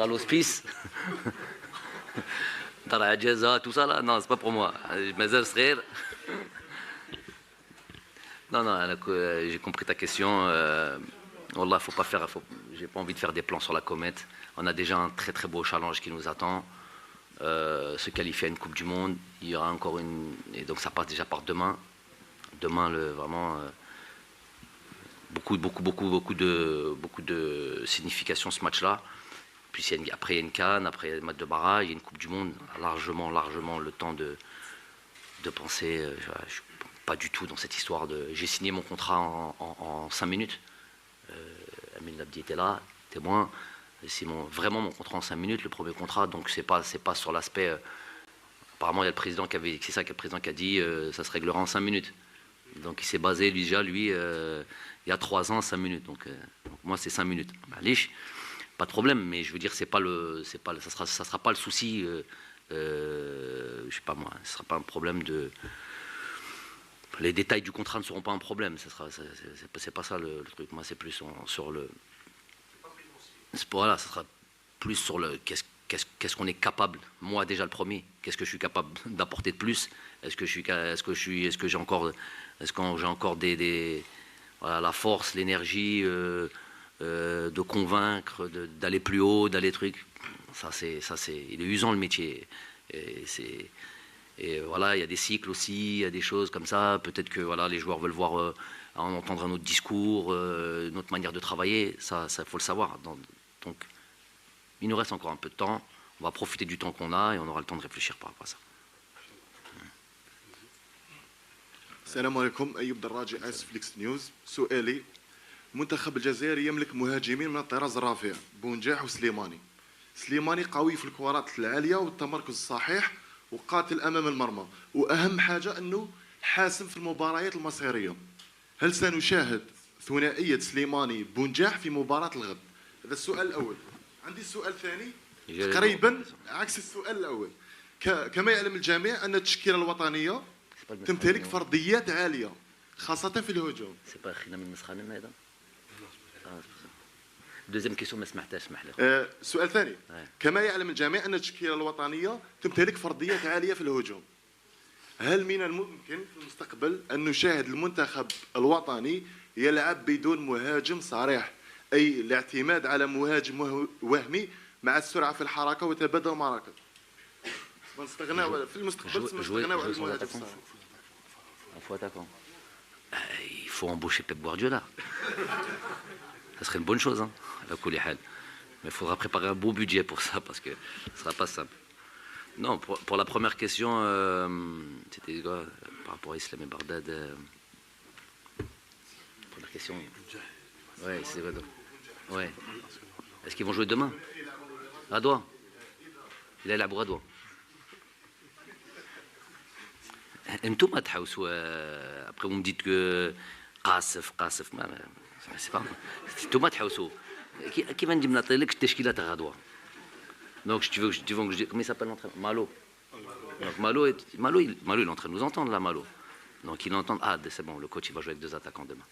l'hospice. Tout ça là, non, c'est pas pour moi. Non, j'ai compris ta question. Wallah, faut pas faire. J'ai pas envie de faire des plans sur la comète. On a déjà un très très beau challenge qui nous attend. Se qualifier à une Coupe du Monde. Il y aura encore une. Et donc ça passe déjà par demain. Demain, vraiment. Beaucoup de signification ce match-là. Puis après il y a une CAN, après il y a le match de barrage, il y a une Coupe du Monde, largement le temps de penser. Je suis pas du tout dans cette histoire de. J'ai signé mon contrat en 5 minutes. Amin Labdi était là, témoin. C'est vraiment mon contrat en 5 minutes, le premier contrat. Donc c'est pas sur l'aspect. Apparemment il y a le président qui avait. C'est ça que le président qui a dit, ça se réglera en 5 minutes. Donc il s'est basé lui, il y a 3 ans, 5 minutes. Donc moi c'est 5 minutes. Lich, pas de problème, mais je veux dire ça sera pas le souci. Je sais pas moi, ce sera pas un problème de. Les détails du contrat ne seront pas un problème. C'est pas ça le truc. Moi c'est plus sur le. Voilà, ça sera plus sur le qu'est-ce qu'on est capable. Moi déjà le premier. Qu'est-ce que je suis capable d'apporter de plus? Est-ce que j'ai encore voilà, la force, l'énergie de convaincre, d'aller plus haut, d'aller truc. Il est usant le métier. Et voilà, il y a des cycles aussi, il y a des choses comme ça. Peut-être que voilà, les joueurs veulent voir, entendre un autre discours, une autre manière de travailler. Ça faut le savoir. Donc, il nous reste encore un peu de temps. On va profiter du temps qu'on a et on aura le temps de réfléchir par rapport à ça. السلام عليكم. أيوب دراجي آسف فليكس نيوز. سؤالي: المنتخب الجزائري يملك مهاجمين من الطراز الرفيع، بونجاح وسليماني. سليماني قوي في الكرات العالية والتمركز الصحيح وقاتل أمام المرمى، وأهم حاجة أنه حاسم في المباريات المصيرية. هل سنشاهد ثنائية سليماني بونجاح في مباراة الغد؟ هذا السؤال الأول. عندي السؤال الثاني تقريبا عكس السؤال الأول. كما يعلم الجميع أن التشكيلة الوطنية تمتلك فرضيات عالية خاصة في الهجوم. Deuxième question ما سمعتهاش، اسمح لي. السؤال الثاني: كما يعلم الجميع أن التشكيلة الوطنية تمتلك فرضيات عالية في الهجوم. هل من الممكن في المستقبل أن نشاهد المنتخب الوطني يلعب بدون مهاجم صريح، أي الاعتماد على مهاجم وهمي مع السرعة في الحركة وتبادل المراكز؟ نستغنى في المستقبل نستغنى على المهاجم الصريح. Il faut embaucher Pep Guardiola. Ça serait une bonne chose, hein, mais il faudra préparer un beau budget pour ça, parce que ce ne sera pas simple. Non, pour la première question, c'était quoi par rapport à Islam et Bardad? Première question. Ouais, c'est vrai. Ouais. Est-ce qu'ils vont jouer demain? Radoua. Il est là pour Radoua. انتم تحوسوا. Après vous me dites que قاسف c'est pas انتم تحوسوا. كيف نجي نعطي لك التشكيله تاع غدوه؟ Donc tu veux que je dise comment il s'appelle l'entraîneur? Malo. Donc Malo il est en train de nous entendre là, Malo. Donc il entend. Ah, c'est bon, le coach il va jouer avec 2 attaquants demain.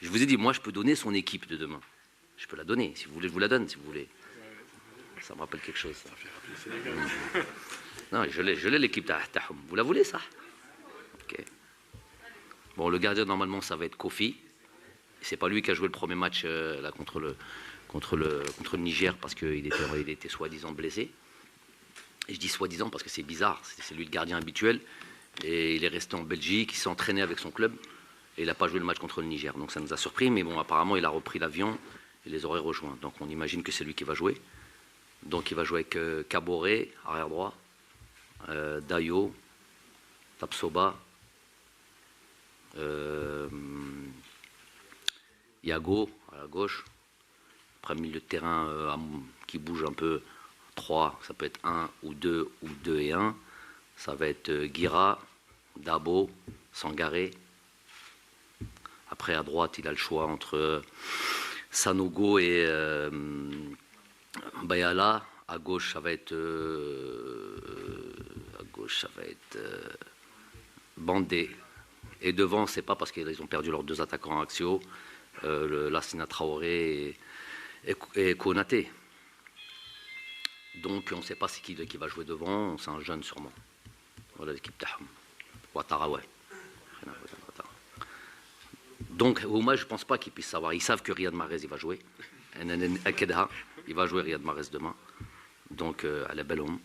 Je vous ai dit, moi je peux donner son équipe de demain. Je peux la donner, si vous voulez je vous la donne, si vous voulez. Ça me rappelle quelque chose ça. Non, je l'ai l'équipe تاعهم. Vous la voulez ça? OK. Bon, le gardien normalement ça va être Kofi. C'est pas lui qui a joué le premier match là contre le Niger parce qu'il était soi-disant blessé. Et je dis soi-disant parce que c'est bizarre, c'est lui le gardien habituel et il est resté en Belgique, il s'est entraîné avec son club et il n'a pas joué le match contre le Niger. Donc ça nous a surpris, mais bon, apparemment il a repris l'avion et les aurait rejoints. Donc on imagine que c'est lui qui va jouer. Donc il va jouer avec Kaboré, arrière droit, Dayo, Tapsoba, Yago à la gauche. Après milieu de terrain qui bouge un peu, 3, ça peut être 1 ou 2 ou 2 et 1. Ça va être Guira, Dabo, Sangaré. Après à droite, il a le choix entre Sanogo et Bayala. À gauche, ça va être Bandé. Et devant, c'est pas parce qu'ils ont perdu leurs 2 attaquants axiaux. Lassina Traoré et Konaté. Donc on ne sait pas c'est qui va jouer devant, c'est un jeune sûrement. Voilà l'équipe Taham. Ouattara, ouais. Donc Houma, je ne pense pas qu'ils puissent savoir. Ils savent que Riyad Mahrez il va jouer. Il va jouer Riyad Mahrez demain. Donc à la belle homme.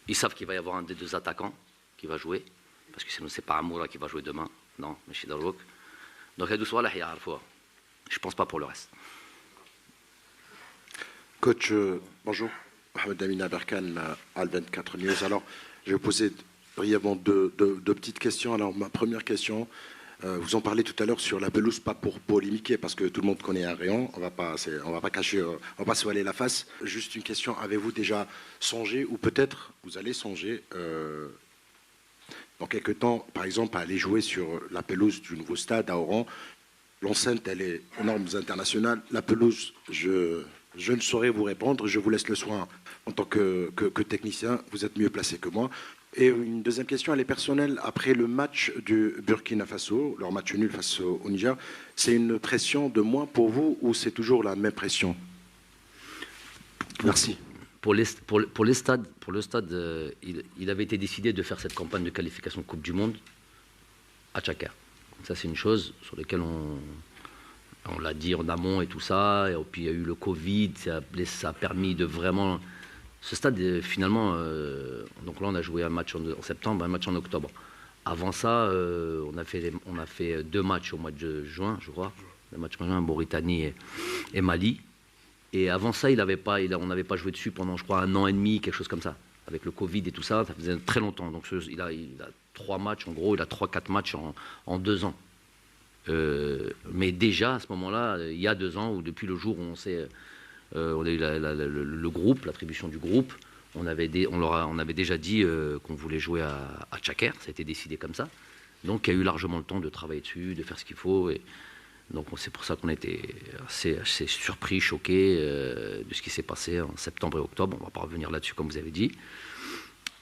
Ils savent qu'il va y avoir un des deux attaquants qui va jouer. Parce que sinon, ce n'est pas Amoura qui va jouer demain. Non, mais chez Darouk. Donc, je ne pense pas pour le reste. Coach, bonjour. Mohamed Amina Berkane, Al24 News. Alors, je vais vous poser brièvement deux petites questions. Alors, ma première question, vous en parlez tout à l'heure sur la pelouse, pas pour polémiquer, parce que tout le monde connaît Arion. On va pas cacher, on va pas se voiler la face. Juste une question, avez-vous déjà songé, ou peut-être vous allez songer, dans quelques temps, par exemple, à aller jouer sur la pelouse du nouveau stade à Oran? L'enceinte, elle est aux normes internationales. La pelouse, je ne saurais vous répondre. Je vous laisse le soin en tant que technicien. Vous êtes mieux placé que moi. Et une deuxième question, elle est personnelle. Après le match du Burkina Faso, leur match nul face au Niger, c'est une pression de moins pour vous ou c'est toujours la même pression? Merci. Pour le stade, il avait été décidé de faire cette campagne de qualification de Coupe du Monde à Tchakar. Ça, c'est une chose sur laquelle on l'a dit en amont et tout ça. Et puis il y a eu le Covid, ça a permis de vraiment... Ce stade, finalement, donc là, on a joué un match en septembre, un match en octobre. Avant ça, on a fait 2 matchs au mois de juin, je crois. Le match en Mauritanie et Mali. Et avant ça, on n'avait pas joué dessus pendant, je crois, 1 an et demi, quelque chose comme ça. Avec le Covid et tout ça, ça faisait très longtemps. Donc il a 3 matchs, en gros, il a 3-4 matchs en 2 ans. Mais déjà, à ce moment-là, il y a 2 ans, ou depuis le jour où on a eu le groupe, l'attribution du groupe, on avait déjà dit qu'on voulait jouer à Tchakar, ça a été décidé comme ça. Donc il y a eu largement le temps de travailler dessus, de faire ce qu'il faut. Donc c'est pour ça qu'on a été assez surpris, choqués de ce qui s'est passé en septembre et octobre. On ne va pas revenir là-dessus comme vous avez dit.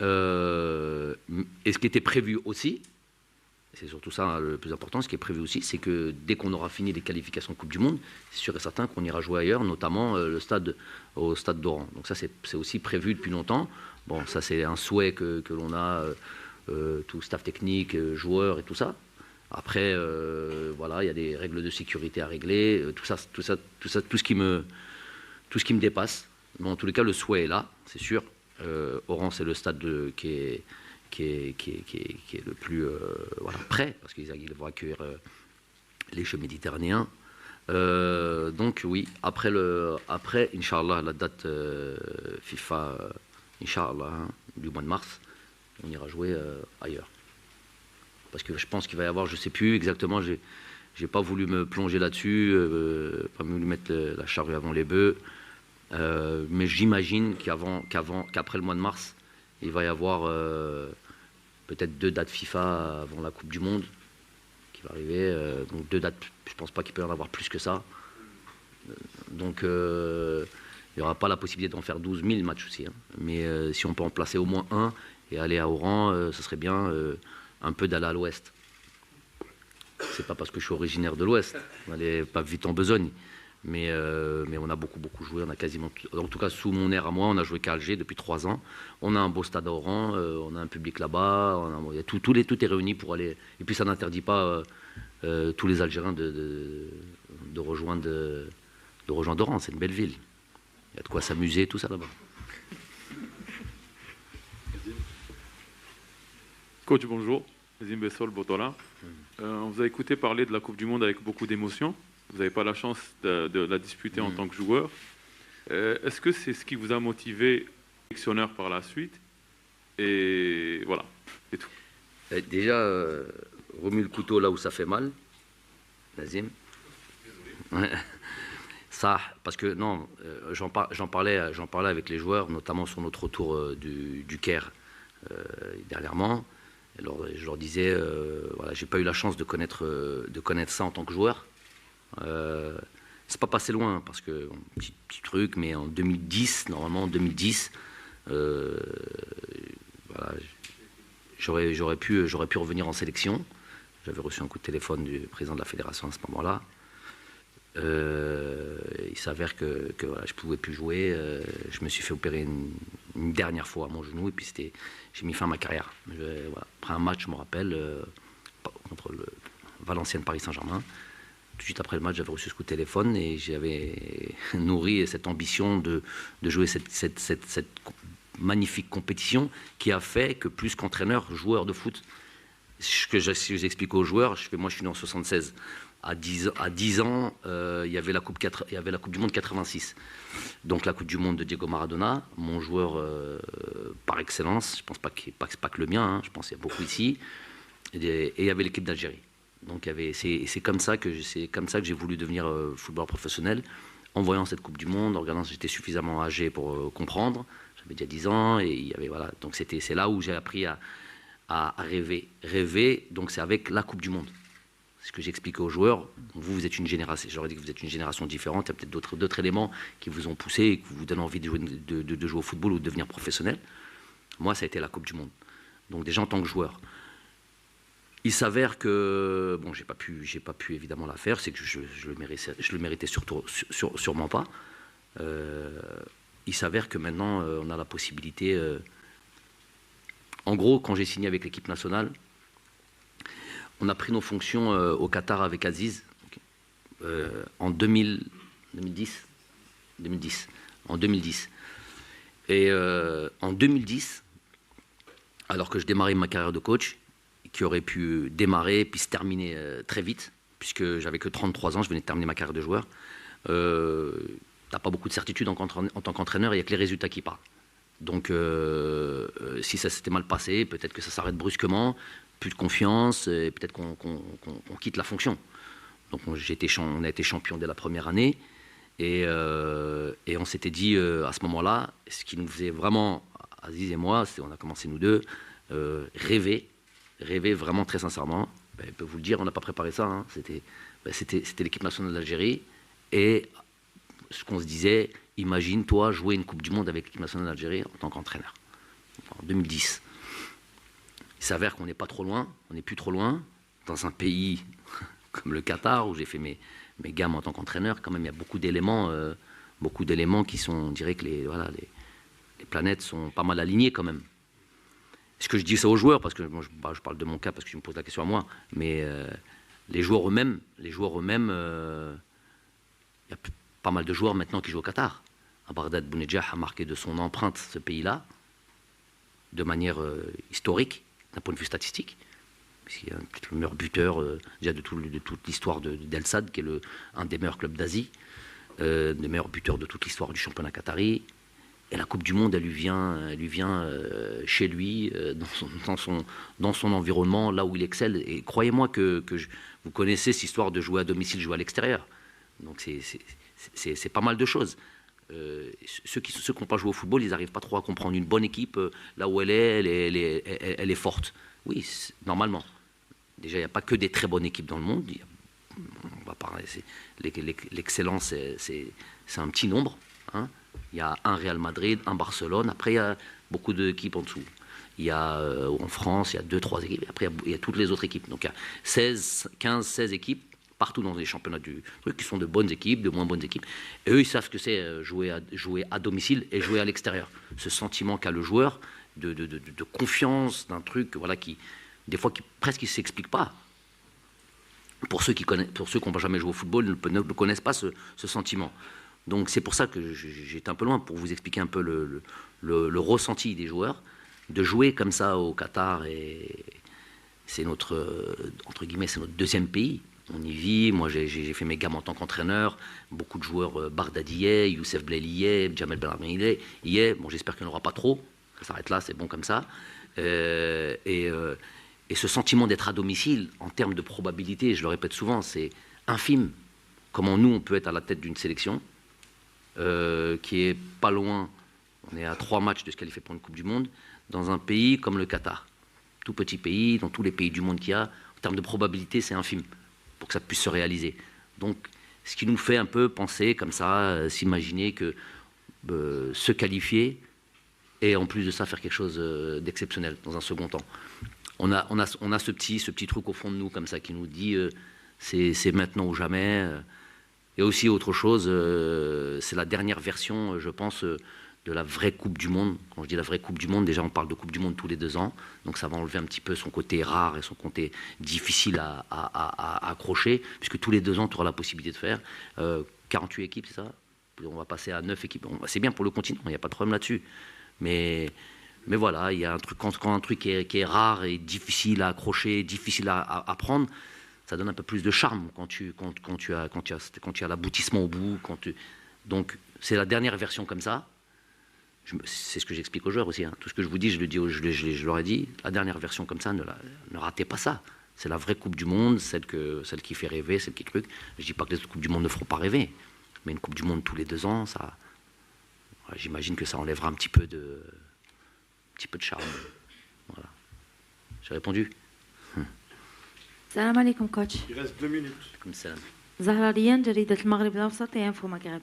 Et ce qui était prévu aussi, c'est surtout ça le plus important, ce qui est prévu aussi, c'est que dès qu'on aura fini les qualifications Coupe du Monde, c'est sûr et certain qu'on ira jouer ailleurs, notamment au stade d'Oran. Donc ça c'est aussi prévu depuis longtemps. Bon, ça c'est un souhait que l'on a, tout staff technique, joueurs et tout ça. Après, voilà, il y a des règles de sécurité à régler, tout ce qui me dépasse. Mais en tous les cas, le souhait est là, c'est sûr. Oran, c'est le stade qui est le plus prêt, parce qu'ils vont accueillir les Jeux méditerranéens. Donc oui, après Inch'Allah, la date FIFA, Inch'Allah, du mois de mars, on ira jouer ailleurs. Parce que je pense qu'il va y avoir, je ne sais plus exactement, je n'ai pas voulu me plonger là-dessus, pas voulu mettre la charrue avant les bœufs, mais j'imagine qu'après le mois de mars, il va y avoir peut-être 2 dates FIFA avant la Coupe du Monde qui va arriver. Donc 2 dates, je ne pense pas qu'il peut y en avoir plus que ça. Donc il n'y aura pas la possibilité d'en faire 12 000 matchs aussi. Hein. Mais si on peut en placer au moins 1 et aller à Oran, ce serait bien un peu d'aller à l'ouest. C'est pas parce que je suis originaire de l'ouest, on n'allait pas vite en besogne. Mais on a beaucoup joué, on a quasiment, en tout cas sous mon air à moi, on a joué qu'à Alger depuis 3 ans. On a un beau stade à Oran, on a un public là-bas, tout est réuni pour aller. Et puis ça n'interdit pas tous les Algériens de rejoindre Oran, c'est une belle ville. Il y a de quoi s'amuser, tout ça là-bas. Coach, bonjour. Nazim Bessol, Botola. On vous a écouté parler de la Coupe du Monde avec beaucoup d'émotion. Vous n'avez pas la chance de la disputer en tant que joueur. Est-ce que c'est ce qui vous a motivé sélectionneur par la suite? Et voilà, c'est tout. Déjà, remue le couteau là où ça fait mal, Nazim. Ça, parce que non, j'en parlais avec les joueurs, notamment sur notre retour du Caire dernièrement. Alors, je leur disais, voilà, j'ai pas eu la chance de connaître ça en tant que joueur. C'est pas passé loin parce que petit truc, mais en 2010, normalement en 2010, voilà, j'aurais pu revenir en sélection. J'avais reçu un coup de téléphone du président de la fédération à ce moment-là. Il s'avère que voilà, je ne pouvais plus jouer. Je me suis fait opérer une dernière fois à mon genou et puis j'ai mis fin à ma carrière. Voilà. Après un match, je me rappelle, contre le Valenciennes Paris Saint-Germain. Tout de suite après le match, j'avais reçu ce coup de téléphone et j'avais nourri cette ambition de jouer cette magnifique compétition qui a fait que plus qu'entraîneur, joueur de foot, si j'explique aux joueurs, moi je suis né en 76. À 10 ans, il y avait la Coupe du Monde 86. Donc la Coupe du Monde de Diego Maradona, mon joueur par excellence, je pense pas que le mien, hein, je pense qu'il y a beaucoup ici, et il y avait l'équipe d'Algérie. Donc c'est comme ça que j'ai voulu devenir footballeur professionnel, en voyant cette Coupe du Monde, en regardant si j'étais suffisamment âgé pour comprendre. J'avais déjà 10 ans, et il y avait, voilà. Donc c'est là où j'ai appris à rêver. Rêver, donc c'est avec la Coupe du Monde. C'est ce que j'explique aux joueurs. Vous êtes une génération, je leur ai dit que vous êtes une génération différente, il y a peut-être d'autres éléments qui vous ont poussé et qui vous donnent envie de jouer au football ou de devenir professionnel. Moi, ça a été la Coupe du Monde. Donc déjà en tant que joueur. Il s'avère que, bon, j'ai pas pu évidemment la faire, c'est que je le méritais sûrement pas. Il s'avère que maintenant, on a la possibilité... En gros, quand j'ai signé avec l'équipe nationale, on a pris nos fonctions au Qatar avec Aziz en 2010. En 2010. Et en 2010, alors que je démarrais ma carrière de coach, qui aurait pu démarrer puis se terminer très vite, puisque j'avais que 33 ans, je venais de terminer ma carrière de joueur. T'as pas beaucoup de certitude en tant qu'entraîneur, il n'y a que les résultats qui parlent. Donc si ça s'était mal passé, peut-être que ça s'arrête brusquement, plus de confiance, et peut-être qu'on quitte la fonction. Donc on a été champion dès la première année, et on s'était dit à ce moment-là, ce qui nous faisait vraiment, Aziz et moi, on a commencé nous deux, rêver vraiment très sincèrement. Je peux vous le dire, on n'a pas préparé ça, hein. C'était l'équipe nationale d'Algérie, et ce qu'on se disait, imagine toi jouer une Coupe du Monde avec l'équipe nationale d'Algérie en tant qu'entraîneur, en 2010. Il s'avère qu'on n'est pas trop loin, on n'est plus trop loin, dans un pays comme le Qatar, où j'ai fait mes gammes en tant qu'entraîneur. Quand même, il y a beaucoup d'éléments qui sont, on dirait que les planètes sont pas mal alignées quand même. Est-ce que je dis ça aux joueurs, parce que moi, je parle de mon cas parce que tu me poses la question à moi, mais les joueurs eux-mêmes, il y a pas mal de joueurs maintenant qui jouent au Qatar. Abardad Bounedjah a marqué de son empreinte ce pays-là, de manière historique, d'un point de vue statistique. Il y a peut-être le meilleur buteur déjà de toute l'histoire d'El Sadd, qui est un des meilleurs clubs d'Asie, le meilleur buteur de toute l'histoire du championnat qatari. Et la Coupe du Monde, elle lui vient chez lui, dans son environnement, là où il excelle. Et croyez-moi que vous connaissez cette histoire de jouer à domicile, jouer à l'extérieur. Donc c'est pas mal de choses. Ceux qui n'ont pas joué au football, ils n'arrivent pas trop à comprendre. Une bonne équipe, là où elle est forte. Oui, normalement. Déjà, il n'y a pas que des très bonnes équipes dans le monde. On va parler, l'excellence, c'est un petit nombre. Hein. Il y a un Real Madrid, un Barcelone. Après, il y a beaucoup d'équipes en dessous. Il y a en France, il y a 2-3 équipes. Après, il y a toutes les autres équipes. Donc, il y a 15-16 équipes partout dans les championnats du truc, qui sont de bonnes équipes, de moins bonnes équipes. Et eux, ils savent ce que c'est jouer à domicile et jouer à l'extérieur. Ce sentiment qu'a le joueur de confiance, d'un truc, voilà, qui, des fois, presque ne s'explique pas. Pour ceux qui n'ont jamais joué au football, ne connaissent pas ce sentiment. Donc c'est pour ça que j'étais un peu loin, pour vous expliquer un peu le ressenti des joueurs, de jouer comme ça au Qatar. Et c'est entre guillemets, c'est notre deuxième pays. On y vit. Moi, j'ai fait mes gammes en tant qu'entraîneur. Beaucoup de joueurs, Bardadi y est, Youssef Blaili y est, Jamel Belrami y est. Bon, j'espère qu'il n'y en aura pas trop. Ça s'arrête là, c'est bon comme ça. Et ce sentiment d'être à domicile, en termes de probabilité, je le répète souvent, c'est infime. Comment nous, on peut être à la tête d'une sélection qui est pas loin, on est à 3 matchs de se qualifier pour une Coupe du Monde, dans un pays comme le Qatar. Tout petit pays, dans tous les pays du monde qu'il y a, en termes de probabilité, c'est infime, pour que ça puisse se réaliser. Donc, ce qui nous fait un peu penser comme ça, s'imaginer que se qualifier, et en plus de ça, faire quelque chose d'exceptionnel dans un second temps. On a ce petit truc au fond de nous, comme ça, qui nous dit c'est maintenant ou jamais. Et aussi autre chose, c'est la dernière version, je pense, de la vraie Coupe du Monde. Quand je dis la vraie Coupe du Monde, déjà on parle de Coupe du Monde tous les 2 ans, donc ça va enlever un petit peu son côté rare et son côté difficile à accrocher, puisque tous les 2 ans tu auras la possibilité de faire 48 équipes, c'est ça? On va passer à 9 équipes. C'est bien pour le continent, il n'y a pas de problème là-dessus. Mais voilà, il y a un truc, quand un truc qui est rare et difficile à accrocher, difficile à prendre, ça donne un peu plus de charme quand tu as l'aboutissement au bout. Donc c'est la dernière version comme ça. C'est ce que j'explique aux joueurs aussi. Tout ce que je vous dis, je leur ai dit. La dernière version comme ça, ne ratez pas ça. C'est la vraie Coupe du Monde, celle qui fait rêver, celle qui est truc. Je dis pas que les autres Coupes du Monde ne feront pas rêver, mais une Coupe du Monde tous les 2 ans, ça, j'imagine que ça enlèvera un petit peu de charme. Voilà. J'ai répondu. السلام عليكم كوتش. Il reste 2 minutes. Comme ça. زهرة ريان جريدة المغرب الأوسط ينفو مغرب.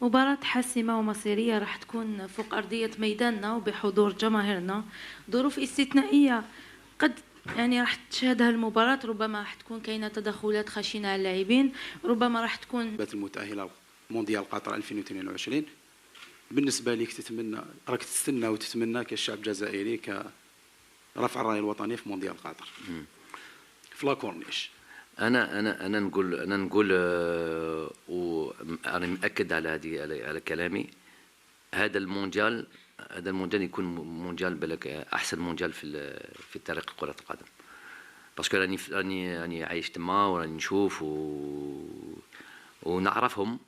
مباراة حاسمة ومصيرية راح تكون فوق أرضية ميداننا وبحضور جماهيرنا. ظروف استثنائية قد راح تشهدها المباراة، ربما راح تكون كاينة تدخلات خشنة على اللاعبين، ربما راح تكون المتأهلة مونديال قطر 2022. بالنسبة لك راك تستنى وتتمنى كالشعب الجزائري كرفع الراية الوطنية في مونديال قطر في لاكورنيش. أنا نقول وأنا مأكد على كلامي. هذا المونديال يكون مونديال بالك أحسن مونديال في تاريخ كرة القدم. باسكو راني عايش تما وراني نشوف ونعرفهم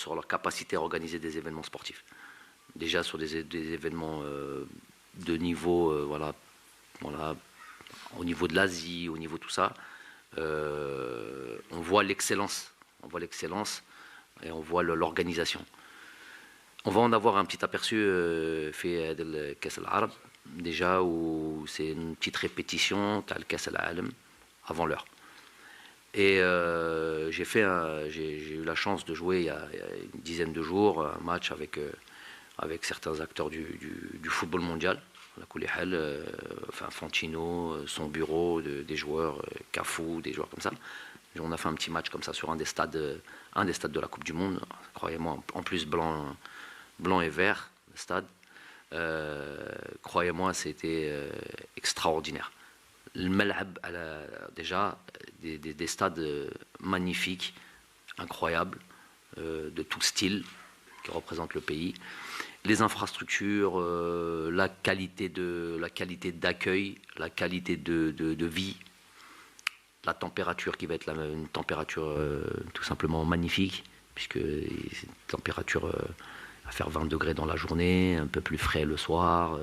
sur leur capacité à organiser des événements sportifs. Déjà sur des événements de niveau, voilà, au niveau de l'Asie, au niveau de tout ça, on voit l'excellence et on voit l'organisation. On va en avoir un petit aperçu fait de Kass al-Arab, déjà où c'est une petite répétition de Kass al-Alam avant l'heure. Et j'ai eu la chance de jouer il y a une dizaine de jours un match avec certains acteurs du football mondial. Enfin Fantino, son bureau, des joueurs, Cafou, des joueurs comme ça. Et on a fait un petit match comme ça sur un des stades de la Coupe du Monde. Croyez-moi, en plus blanc et vert, le stade. Croyez-moi, c'était extraordinaire. Le Malab, déjà, des stades magnifiques, incroyables, de tout style, qui représentent le pays. Les infrastructures, la qualité d'accueil, la qualité de vie, la température qui va être une température tout simplement magnifique, puisque c'est une température à faire 20 degrés dans la journée, un peu plus frais le soir.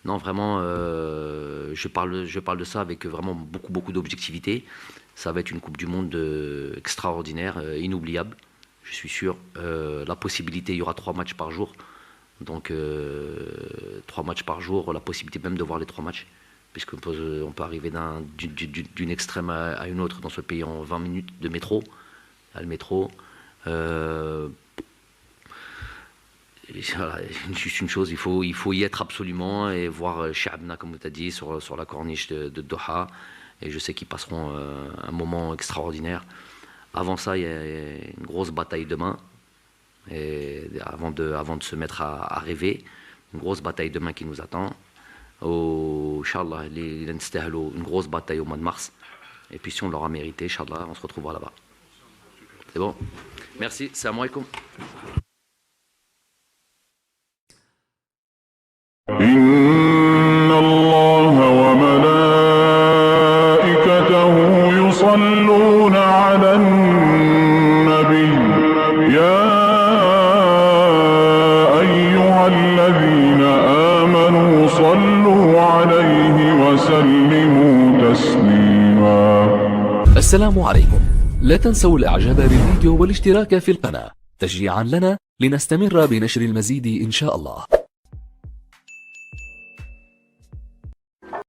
Non, vraiment, je parle de ça avec vraiment beaucoup d'objectivité. Ça va être une Coupe du Monde extraordinaire, inoubliable, je suis sûr. La possibilité, il y aura 3 matchs par jour. Donc 3 matchs par jour, la possibilité même de voir les 3 matchs, puisqu'on peut arriver d'une extrême à une autre dans ce pays en 20 minutes de métro. Le métro. Voilà, juste une chose, il faut y être absolument et voir Shabna, comme tu as dit, sur la corniche de Doha. Et je sais qu'ils passeront un moment extraordinaire. Avant ça, il y a une grosse bataille demain. Et avant de se mettre à rêver, une grosse bataille demain qui nous attend. Inch'Allah, une grosse bataille au mois de mars. Et puis si on l'aura mérité, Inch'Allah, on se retrouvera là-bas. C'est bon? Merci, salam alaikum. إن الله وملائكته يصلون على النبي يا أيها الذين آمنوا صلوا عليه وسلموا تسليما. السلام عليكم. لا تنسوا الإعجاب بالفيديو والاشتراك في القناة تشجيعا لنا لنستمر بنشر المزيد إن شاء الله.